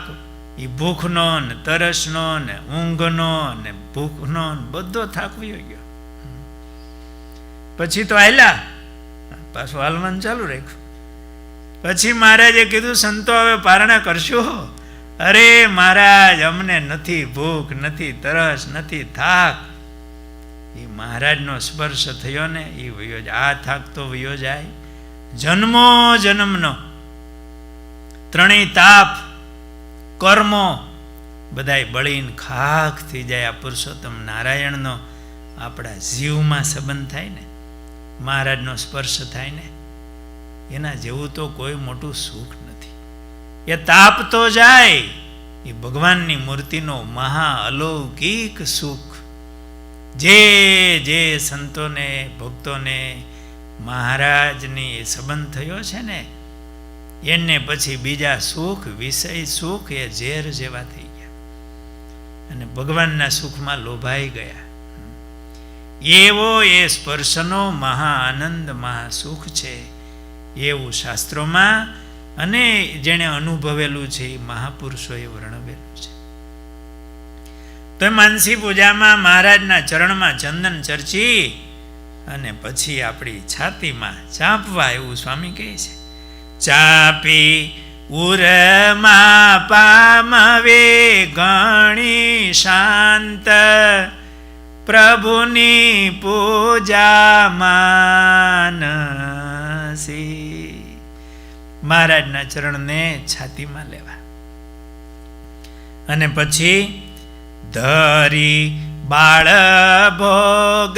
એ ભૂખનો ને તરસનો ને ઊંઘનો ને ભૂખનો બધો થાક વયો ગયો. પછી તો આયલા, પાછું હાલવાનું ચાલુ રાખ્યું. પછી મહારાજે કીધું, સંતો હવે પારણા કરશો? અરે મહારાજ, અમને નથી ભૂખ, નથી તરસ, નથી થાક. એ મહારાજનો સ્પર્શ થયો ને એ વયો જાય. આ થાક તો વયો જાય. જન્મો જન્મનો ત્રણેય તાપ, કર્મો બધાય બળીને ખાખ થઈ જાય. આ પુરુષોત્તમ નારાયણનો આપણા જીવમાં સંબંધ થાય ને, મહારાજનો સ્પર્શ થાય ને, એના જેવું તો કોઈ મોટું સુખ નથી. એ તાપ તો જાય, એ ભગવાનની મૂર્તિનો મહા અલૌકિક સુખ. જે જે સંતોને ભક્તોને મહારાજની સંબંધ થયો છે ને, એને પછી બીજા સુખ, વિષય સુખ એ ઝેર જેવા થઈ ગયા અને ભગવાનના સુખમાં લોભાઈ ગયા. એવો એ સ્પર્શનો મહા આનંદ, મહા સુખ છે એવું શાસ્ત્રોમાં અને જેણે અનુભવેલું છે એ મહાપુરુષોએ વર્ણવેલું છે. તો માનસી પૂજામાં મહારાજના ચરણમાં ચંદન ચર્ચી અને પછી આપણી છાતીમાં ચાંપવા એવું સ્વામી કહે છે. ચાપી ઉરમાં પામવે ગણી શાંત, પ્રભુની પૂજા માનસી. મહારાજના ચરણને છાતીમાં લેવા અને પછી ધરી બાળ ભોગ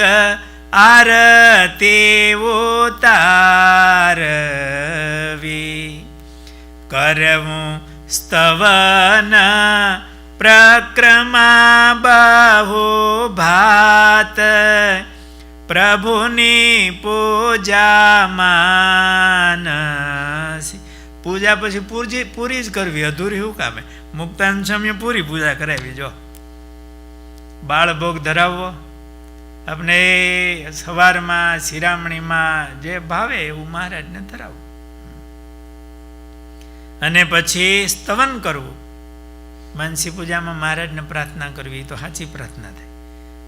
આરતી ઉતારવી, કરવું સ્તવન પ્રક્રમા બહુ ભાત, પ્રભુની પૂજા માનસી. પૂજા પછી પૂરી જ કરવી, અધૂરી શું કામે? મુક્તાનંદ સ્વામીએ પૂરી પૂજા કરાવી. જો બાળભોગ ધરાવવો, આપણે સવારમાં શિરામણીમાં જે ભાવે એવું મહારાજને ધરાવવું. અને પછી સ્તવન કરવું. માનસી પૂજામાં મહારાજને પ્રાર્થના કરવી તો સાચી પ્રાર્થના થાય.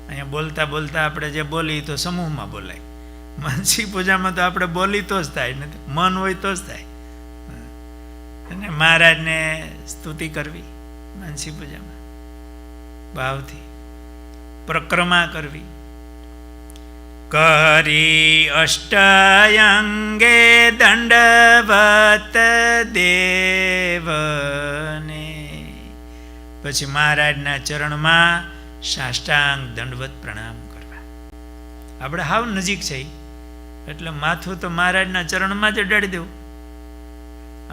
અહીંયા બોલતા બોલતા આપણે જે બોલી તો સમૂહમાં બોલાય. માનસી પૂજામાં તો આપણે બોલી તો જ થાય, નથી મન હોય તો જ થાય. અને મહારાજને સ્તુતિ કરવી માનસી પૂજામાં ભાવથી, પ્રક્રમા કરવી. કરી અષ્ટયંગે દંડવત દેવને. પછી મહારાજના ચરણમાં સાષ્ટાંગ દંડવત પ્રણામ કરવા. આપણે હાવ નજીક છે એટલે માથું તો મહારાજના ચરણમાં જ અડાડી દેવું.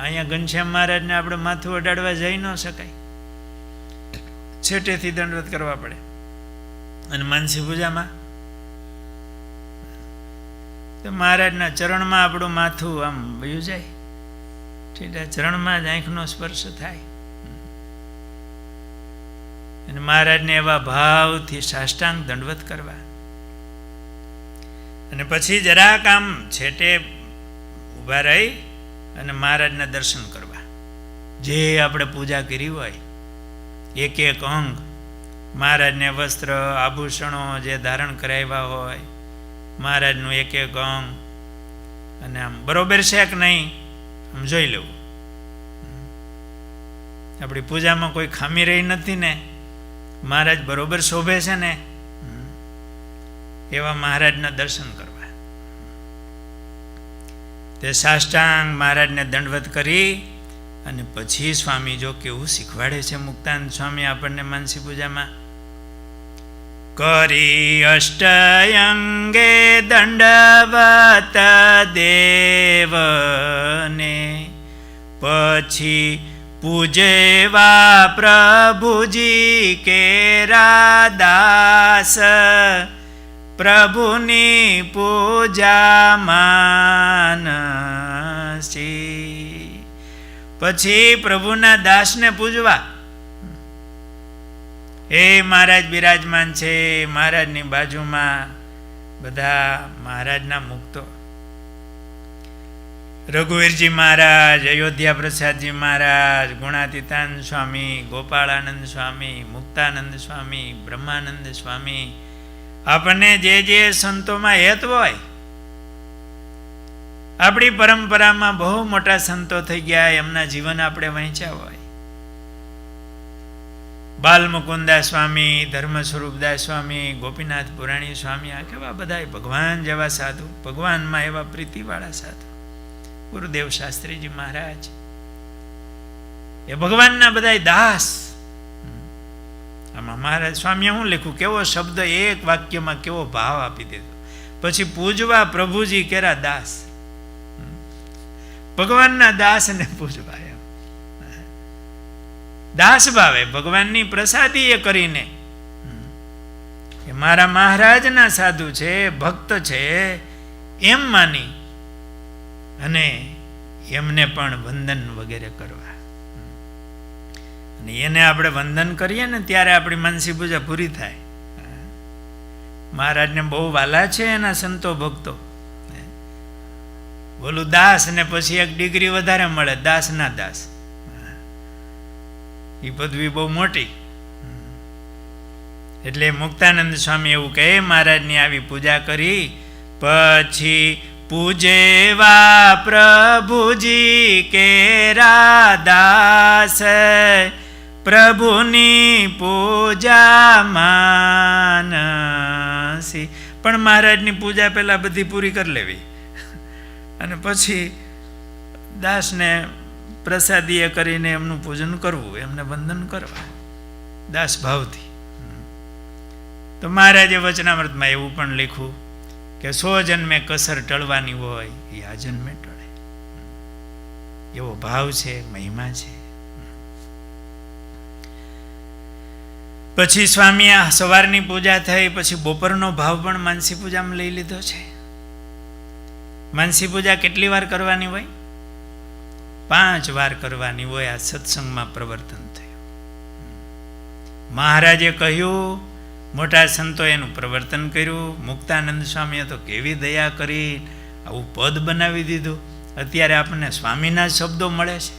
અહીંયા ઘનશ્યામ મહારાજને આપણે માથું અડાડવા જઈ ન શકાય, છેટેથી દંડવત કરવા પડે. અને માનસી પૂજામાં તો મહારાજના ચરણમાં આપણું માથું આમ વયું જાય, ઠીક, ચરણમાં જ આંખનો સ્પર્શ થાય. અને મહારાજને એવા ભાવથી સાષ્ટાંગ દંડવત કરવા. અને પછી જરાક આમ છેટે ઊભા રહી અને મહારાજના દર્શન કરવા. જે આપણે પૂજા કરી હોય એક એક અંગ, મહારાજને વસ્ત્ર આભૂષણો જે ધારણ કરાવ્યા હોય, મહારાજનું એક એક અંગ, અને આમ બરોબર છે કે નહીં આમ જોઈ લેવું. આપણી પૂજામાં કોઈ ખામી રહી નથી ને? મહારાજ બરોબર શોભે છે ને? એવા મહારાજના દર્શન કરવા. તે સાષ્ટાંગ મહારાજને દંડવત કરી અને પછી સ્વામી જો કેવું શીખવાડે છે મુક્તાનંદ સ્વામી આપણને માનસી પૂજામાં. કરી અષ્ટયંગે દંડવત દેવને, પછી પૂજેવા પ્રભુજી કેરા દાસ, પ્રભુની પૂજા માનસી. પછી પ્રભુના દાસને પૂજવા. એ મહારાજ બિરાજમાન છે, મહારાજની બાજુમાં બધા મહારાજના મુક્તો, રઘુવીરજી મહારાજ, અયોધ્યા પ્રસાદજી મહારાજ, ગુણાતીતાનંદ સ્વામી, ગોપાળાનંદ સ્વામી, મુક્તાનંદ સ્વામી, બ્રહ્માનંદ સ્વામી, આપણને જે જે સંતોમાં હેત હોય. આપણી પરંપરામાં બહુ મોટા સંતો થઈ ગયા, એમના જીવન આપણે વહેંચ્યા હોય. બાલમુકુદાસ સ્વામી, ધર્મ સ્વરૂપદાસ સ્વામી, ગોપીનાથ પુરાણી સ્વામી, આ કેવા બધા ભગવાન જેવા સાધુ, ભગવાનમાં એવા પ્રીતિવાળા સાધુ. ગુરુદેવ શાસ્ત્રીજી મહારાજ, એ ભગવાનના બધા દાસ. આમાં મહારાજ સ્વામીએ શું લખ્યું, કેવો શબ્દ એક વાક્યમાં કેવો ભાવ આપી દીધો. પછી પૂજવા પ્રભુજી કેરા દાસ, ભગવાનના દાસને પૂજવા. એમ દાસ ભાવે ભગવાનની પ્રસાદી એ કરીને એ મારા મહારાજના સાધુ છે, ભક્ત છે એમ માની અને એમને પણ વંદન વગેરે કરવા. અને એને આપણે વંદન કરીએ ને ત્યારે આપણી માનસી પૂજા પૂરી થાય. મહારાજને બહુ વાલા છે એના સંતો ભક્તો. બોલું દાસ ને પછી એક ડિગ્રી વધારે મળે, દાસના દાસ. એ પદવી બહુ મોટી. એટલે મુક્તાનંદ સ્વામી એવું કહે, મહારાજની આવી પૂજા કરી પછી પૂજેવા પ્રભુજી કેરા દાસ, પ્રભુની પૂજા માનસી. પણ મહારાજની પૂજા પહેલા બધી પૂરી કરી લેવી અને પછી દાસને પ્રસાદીય કરીને એમનું પૂજન કરવું, એમને વંદન કરવા દાસ ભાવથી. તો મહારાજે વચનામૃતમાં એવું પણ લખ્યું કે 100 જન્મે કસર ટળવાની હોય એ આ જન્મે ટળે. એવો ભાવ છે, મહિમા છે. પછી સ્વામી આ સવારની પૂજા થઈ પછી બપોરનો ભાવ પણ માનસી પૂજામાં લઈ લીધો છે. માનસી પૂજા કેટલી વાર કરવાની હોય? 5 વાર કરવાની હોય. આ સત્સંગમાં પ્રવર્તન થયું. મહારાજે કહ્યું, મોટા સંતો એનું પ્રવર્તન કર્યું. મુક્તાનંદ સ્વામીએ તો કેવી દયા કરી, આવું પદ બનાવી દીધું. અત્યારે આપણને સ્વામીના શબ્દો મળે છે.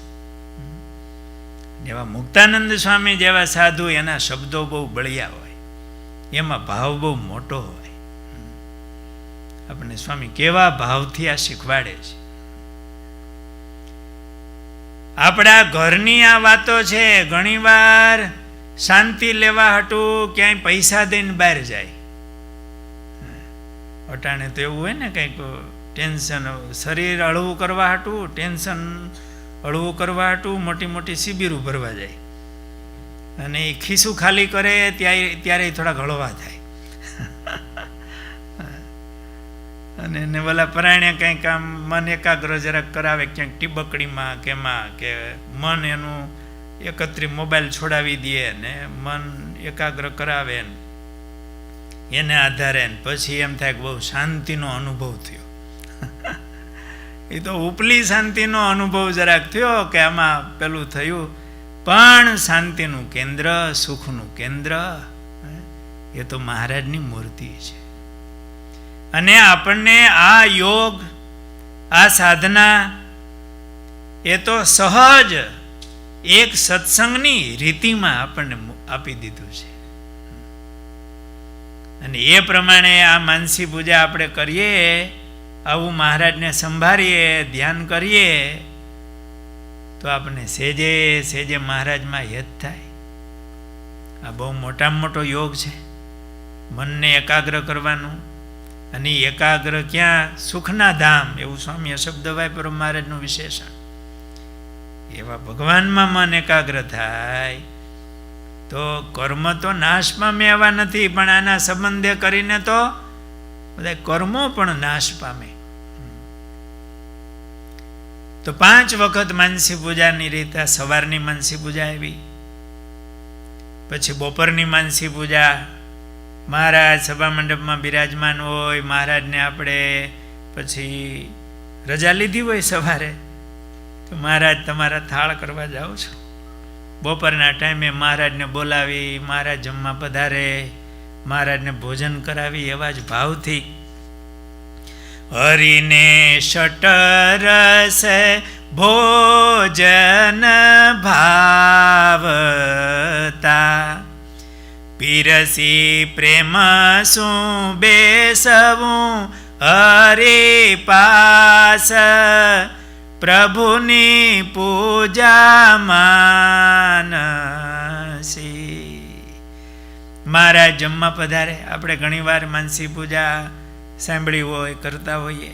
એવા મુક્તાનંદ સ્વામી જેવા સાધુ, એના શબ્દો બહુ બળિયા હોય, એમાં ભાવ બહુ મોટો હોય. આપણને સ્વામી કેવા ભાવથી આ શીખવાડે છે. આપણા ઘરની આ વાતો છે. ઘણીવાર શાંતિ લેવા હાટું ક્યાંય પૈસા દઈને બહાર જાય. અટાણે તો એવું હોય ને, કંઈક ટેન્શન, શરીર હળવું કરવા હાટું, ટેન્શન હળવું કરવા હાટું મોટી મોટી શિબિરો ભરવા જાય. અને એ ખિસ્સું ખાલી કરે ત્યારે થોડા હળવા થાય. અને એને ઓલા પરાયણે કંઈક આમ મન એકાગ્ર જરાક કરાવે, ક્યાંક ટીબકડીમાં કેમાં કે મન એનું એકત્રિત મોબાઈલ છોડાવી દે ને મન એકાગ્ર કરાવે એને આધારે પછી એમ થાય કે બહુ શાંતિનો અનુભવ થયો. એ તો ઉપલી શાંતિનો અનુભવ જરાક થયો કે આમાં પેલું થયું પણ શાંતિનું કેન્દ્ર, સુખનું કેન્દ્ર એ તો મહારાજની મૂર્તિ છે. અને આપણને આ યોગ, આ સાધના એ તો સહજ એક સત્સંગની રીતિમાં આપણને આપી દીધું છે. અને એ પ્રમાણે આ માનસી પૂજા આપણે કરીએ, આવું મહારાજને સંભાળીએ, ધ્યાન કરીએ, તો આપણને સેજે સેજે મહારાજમાં હેત થાય. આ બહુ મોટામાં મોટો યોગ છે, મનને એકાગ્ર કરવાનું. અને એકાગ્ર ક્યાં? સુખના ધામ, એવું સ્વામી શબ્દભાઈ પર મહારાજનું વિશેષણ. એવા ભગવાનમાં મન એકાગ્ર થાય તો કર્મ તો નાશ પામે એવા નથી, પણ આના સંબંધે કરીને તો બધા કર્મો પણ નાશ પામે. તો 5 વખત માનસી પૂજાની રીતે સવારની માનસી પૂજા આવી, પછી બપોરની માનસી પૂજા. મહારાજ સભા મંડપમાં બિરાજમાન હોય, મહારાજને આપણે પછી રજા લીધી હોય સવારે, તો મહારાજ તમારા થાળ કરવા જાઓ છો. બપોરના ટાઈમે મહારાજને બોલાવી, મહારાજ જમવા પધારે, મહારાજને ભોજન કરાવી એવા જ ભાવથી. હરિને શટરસ ભોજન ભાવતા, પીરસી પ્રેમ શું બેસવું હરે પાસ, પ્રભુની પૂજા માનસી. મહારાજ જમવા પધારે. આપણે ઘણીવાર માનસી પૂજા સાંભળી હોય, કરતા હોઈએ.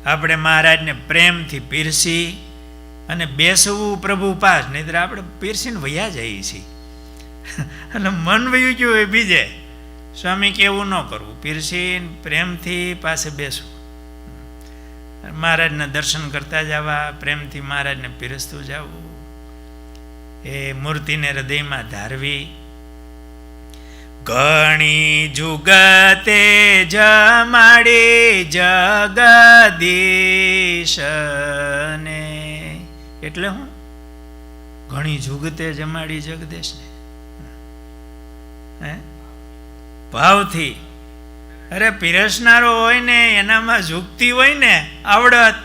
આપણે મહારાજને પ્રેમથી પીરસી અને બેસવું પ્રભુ પાસ, નહીતર આપણે પીરસીને વયા જઈએ છીએ. એટલે મન વયું ગયું હોય બીજે. સ્વામી કેવું ન કરવું, પીરસીને પ્રેમથી પાસે બેસવું, મહારાજના દર્શન કરતા જવા, પ્રેમથી મહારાજને પીરસતું જવું, એ મૂર્તિને હૃદયમાં ધારવી. ઘણી જુગતે જમાડી જગદીશને, એટલે હું ઘણી જુગતે જમાડી જગદીશને, ભાવથી. અરે પીરસનારો હોય ને એનામાં ઝૂકતી હોય ને આવડત,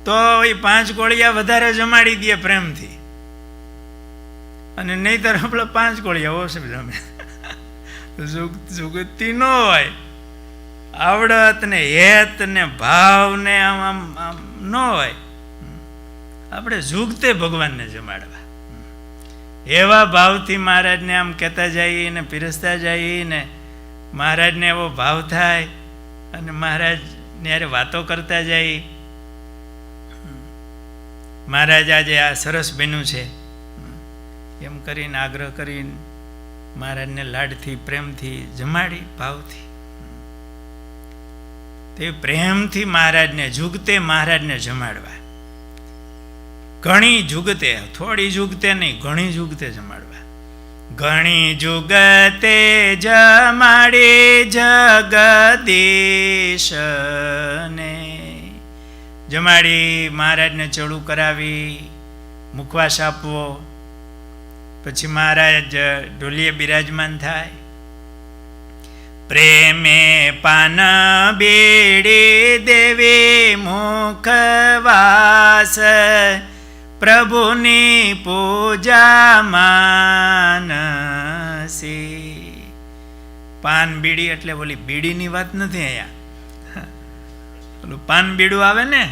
તો એ 5 કોળિયા વધારે જમાડી દે પ્રેમથી. અને નહીતર આપણે 5 કોળિયા ઓછે જમે. ઝૂકતી ન હોય, આવડત ને હેત ને ભાવ ને આમ ન હોય, આપણે ઝૂકતે ભગવાનને જમાડવા. એવા ભાવથી મહારાજને આમ કહેતા જઈએ ને પીરસતા જઈએ ને મહારાજને એવો ભાવ થાય, અને મહારાજને યારે વાતો કરતા જઈએ. મહારાજ આજે આ સરસ બન્યું છે એમ કરીને આગ્રહ કરીને મહારાજને લાડથી પ્રેમથી જમાડી, ભાવથી. તે પ્રેમથી મહારાજને જુગતે મહારાજને જમાડવા. ઘણી જુગતે, થોડી જુગતે નહીં, ઘણી જુગતે જમાડવા. ઘણી જુગતે જમાડી જગદીશને, જમાડી મહારાજને ચડું કરાવી, મુખવાસ આપવો. પછી મહારાજ ઢોલીએ બિરાજમાન થાય. પ્રેમે પાન બેડી દેવી મુખવાસ, પ્રભુની પૂજા માનસી. પાન બીડી એટલે ઓલી બીડીની વાત નથી અહીંયા. ઓલું પાન બીડું આવે ને,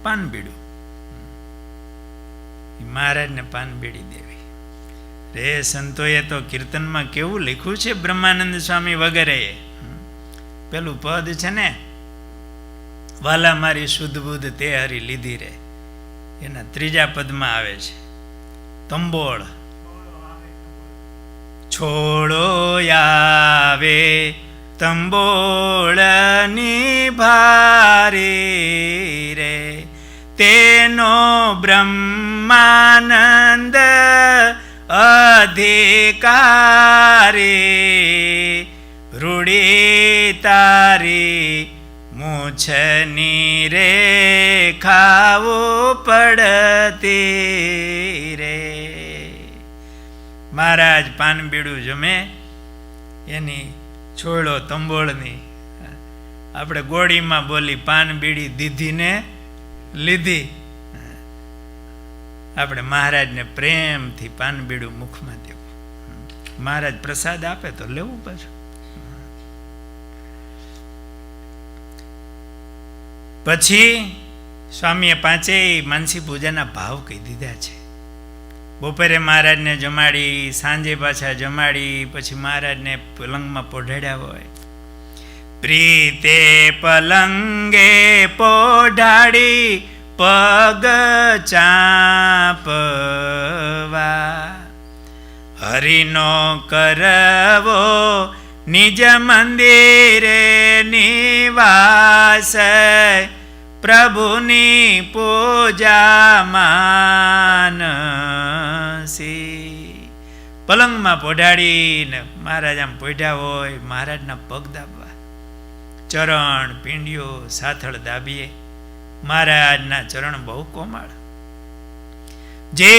પાન બીડું, મહારાજને પાન બીડી દેવી. રે સંતોએ તો કીર્તનમાં કેવું લખ્યું છે, બ્રહ્માનંદ સ્વામી વગેરે. પેલું પદ છે ને, વાલા મારી શુદ્ધ બુદ્ધ તે હરી લીધી રે, એના 3જા પદમાં આવે છે તંબોળ. છોડો આવે તંબોળની ભારી રે, તેનો બ્રહ્માનંદ અધિકારી, રૂડી તારી મૂછની રે ખાવું પડતી રે. મહારાજ પાન બીડું જમે એની છોડો તંબોળની, આપણે ગોળીમાં બોલી પાન બીડી દીધી ને લીધી. આપણે મહારાજને પ્રેમથી પાન બીડું મુખમાં દેવું. મહારાજ પ્રસાદ આપે તો લેવું પાછું. પછી સ્વામીએ પાંચેય માનસી પૂજાના ભાવ કહી દીધા છે. બપોરે મહારાજને જમાડી, સાંજે પાછા જમાડી, પછી મહારાજને પલંગમાં પોઢાડ્યા હોય. પ્રીતે પલંગે પોઢાડી પગ ચાપવા, હરિનો કરવો નિજ મંદિરે નિવાસ, પ્રભુની પૂજા માનસી. પલંગમાં પોઢાડીને મહારાજ આમ પોઢ્યા હોય, મહારાજના પગ દાબવા, ચરણ પીંડીઓ સાથળ દાબીએ. મહારાજના ચરણ બહુ કોમળ. જે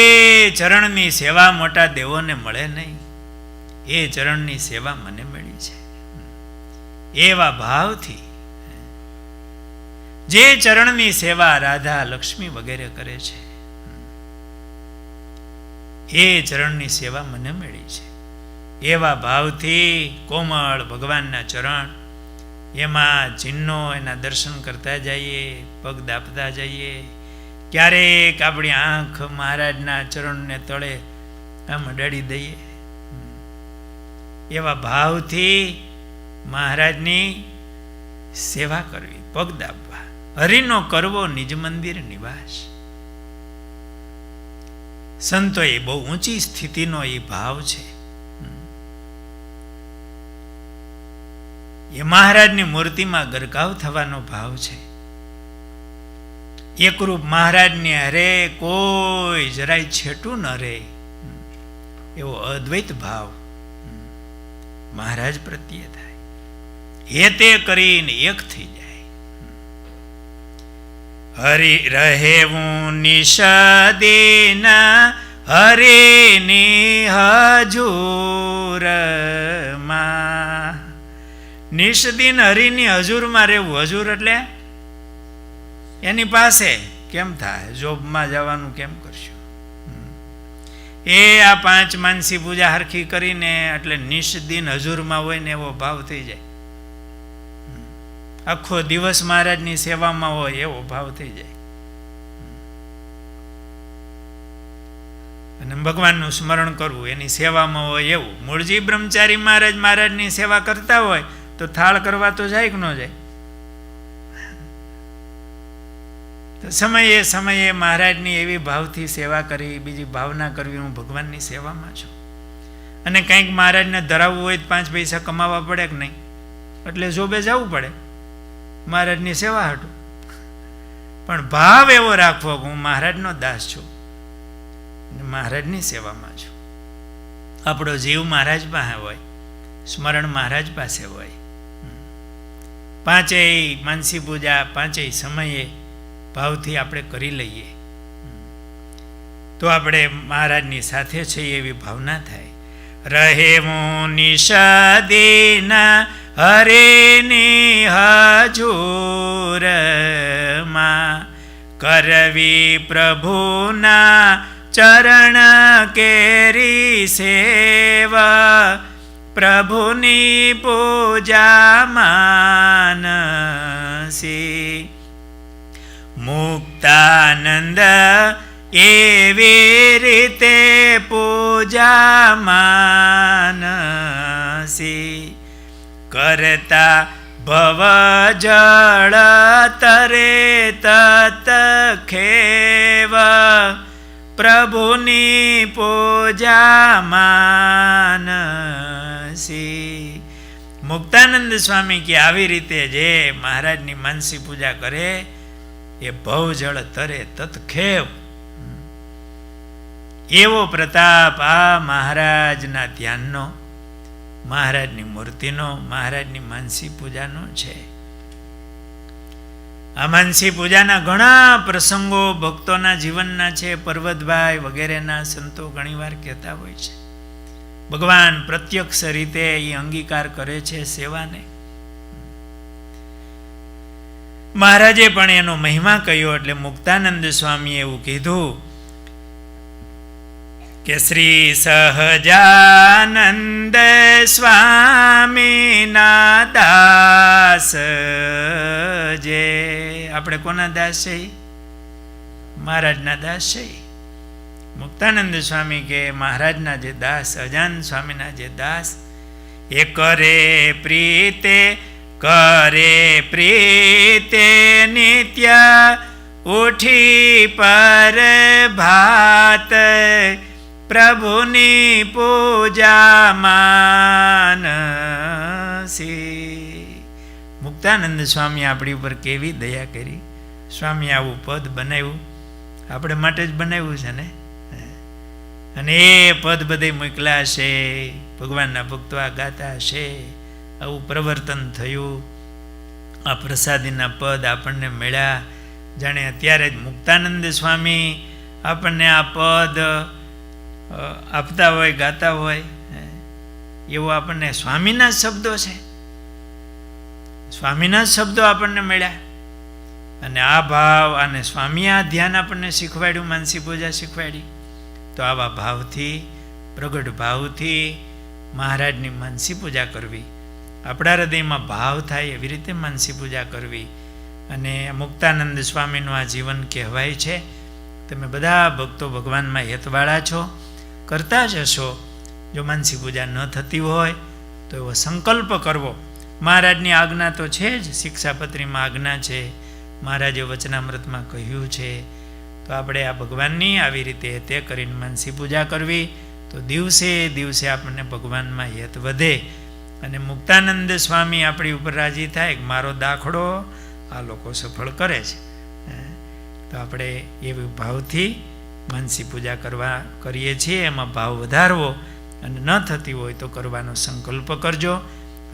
ચરણની સેવા મોટા દેવોને મળે નહીં, એ ચરણની સેવા મને મળી છે. એવા ભાવથી જે ચરણની સેવા રાધા લક્ષ્મી વગેરે કરે છે, એ ચરણની સેવા મને મળી છે. એવા ભાવથી કોમળ ભગવાનના ચરણ, એમાં ચિહ્નો એના દર્શન કરતા જઈએ, પગ દાપતા જઈએ. ક્યારેક આપણી આંખ મહારાજના ચરણને તળે આમ અડાડી દઈએ. એવા ભાવથી મહારાજની સેવા કરવી, પગ દાબવા. હરિનો કરવો નિજ મંદિર નિવાસ. સંતોએ બહુ ઊંચી સ્થિતિનો એ ભાવ છે. એ મહારાજની મૂર્તિમાં ગરકાવ થવાનો ભાવ છે. એકરૂપ મહારાજની હરે કોઈ જરાય છેટું ન રહે, એવો અદ્વૈત ભાવ મહારાજ પ્રત્યે થાય. એ તે કરીને એક થઈ જાય. હરિ રહેવું નિષદીન હરિની હજુરમાં. નિષદીન હરિની હજુરમાં રહેવું. હજુર એટલે એની પાસે કેમ થાય? જોબમાં જવાનું કેમ કરશું? એ આ પાંચ માનસી પૂજા હરખી કરીને એટલે નિષદીન હજુરમાં હોય ને એવો ભાવ થઈ જાય. આખો દિવસ મહારાજની સેવામાં હોય એવો ભાવ થઈ જાય. અને ભગવાનનું સ્મરણ કરવું, એની સેવામાં હોય એવું. મૂળજી બ્રહ્મચારી મહારાજ મહારાજની સેવા કરતા હોય તો થાળ કરવા તો જાય કે ન જાય? તો સમયે સમયે મહારાજની એવી ભાવથી સેવા કરી, બીજી ભાવના કરવી, હું ભગવાનની સેવામાં છું. અને કંઈક મહારાજને ધરાવવું હોય તો 5 પૈસા કમાવા પડે કે નહીં, એટલે જોબે જવું પડે મહારાજની સેવા હાટું. પણ ભાવ એવો રાખવો કે હું મહારાજનો દાસ છું, મહારાજની સેવામાં છું. આપણો જીવ મહારાજ પાસે હોય, સ્મરણ મહારાજ પાસે હોય. પાંચેય માનસી પૂજા પાંચેય સમયે ભાવથી આપણે કરી લઈએ તો આપણે મહારાજની સાથે છીએ એવી ભાવના થાય. રહેવું નિષદીન હરિની હજુરમાં, કરવી પ્રભુના ચરણ કેરી સેવા, પ્રભુની પૂજા માનસી. મુક્તાનંદ એવી રીતે પૂજા માનસી, કરતા ભવ જળ તરે તત ખેવ, પ્રભુની પૂજા માનસી. મુક્તાનંદ સ્વામી કે આવી રીતે જે મહારાજની માનસી પૂજા કરે એ ભવ જળ તરે તત્ખેવ. એવો પ્રતાપ આ મહારાજના ધ્યાનનો, મહારાજની મૂર્તિનો, મહારાજની માનસી પૂજાનો છે. આ માનસી પૂજાના ઘણા પ્રસંગો ભક્તોના જીવનના છે. પર્વતભાઈ વગેરેના સંતો ઘણીવાર કહેતા હોય છે ભગવાન પ્રત્યક્ષ રીતે એ અંગીકાર કરે છે સેવાને. મહારાજે પણ એનો મહિમા કહ્યો એટલે મુક્તાનંદ સ્વામીએ એવું કીધું કે શ્રી સહજાનંદ સ્વામીના દાસ જે આપણે કોના દાસ છે? મહારાજના દાસ છે. મુક્તાનંદ સ્વામી કે મહારાજના જે દાસ, સહજાનંદ સ્વામીના જે દાસ, એ કરે પ્રીતે નિત્ય ઉઠી પર ભાત પ્રભુની પૂજા માનસી. મુક્તાનંદ સ્વામી આપણી ઉપર કેવી દયા કરી. સ્વામી આવું પદ બનાવ્યું, આપણે માટે જ બનાવ્યું છે ને. અને એ પદ બધે મોકલા છે, ભગવાનના ભક્તો આ ગાતા હશે, આવું પ્રવર્તન થયું. આ પ્રસાદીના પદ આપણને મળ્યા. જાણે અત્યારે જ મુક્તાનંદ સ્વામી આપણને આ પદ આપતા હોય, ગાતા હોય, એવો આપણને સ્વામીના શબ્દો છે. સ્વામીના શબ્દો આપણને મળ્યા. અને આ ભાવ અને સ્વામી આ ધ્યાન આપણને શીખવાડ્યું, માનસી પૂજા શીખવાડી. તો આવા ભાવથી, પ્રગટ ભાવથી મહારાજની માનસી પૂજા કરવી, આપણા હૃદયમાં ભાવ થાય એવી રીતે માનસી પૂજા કરવી. અને મુક્તાનંદ સ્વામીનું આ જીવન કહેવાય છે. તમે બધા ભક્તો ભગવાનમાં હેતવાળા છો, કરતા જ હશો. જો માનસી પૂજા ન થતી હોય તો એવો સંકલ્પ કરવો. મહારાજની આજ્ઞા તો છે જ, શિક્ષાપત્રીમાં આજ્ઞા છે, મહારાજે વચનામૃતમાં કહ્યું છે. તો આપણે આ ભગવાનની આવી રીતે તે કરીને માનસી પૂજા કરવી, તો દિવસે દિવસે આપણને ભગવાનમાં હેત વધે. અને મુક્તાનંદ સ્વામી આપણી ઉપર રાજી થાય કે મારો દાખલો આ લોકો સફળ કરે છે. તો આપણે એવી ભાવથી માનસી પૂજા કરીએ છીએ, એમાં ભાવ વધારવો. અને ન થતી હોય તો કરવાનો સંકલ્પ કરજો.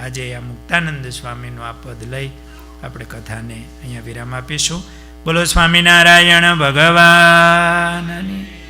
આજે આ મુક્તાનંદ સ્વામીનું આ પદ લઈ આપણે કથાને અહીંયા વિરામ આપીશું. બોલો સ્વામિનારાયણ ભગવાનની.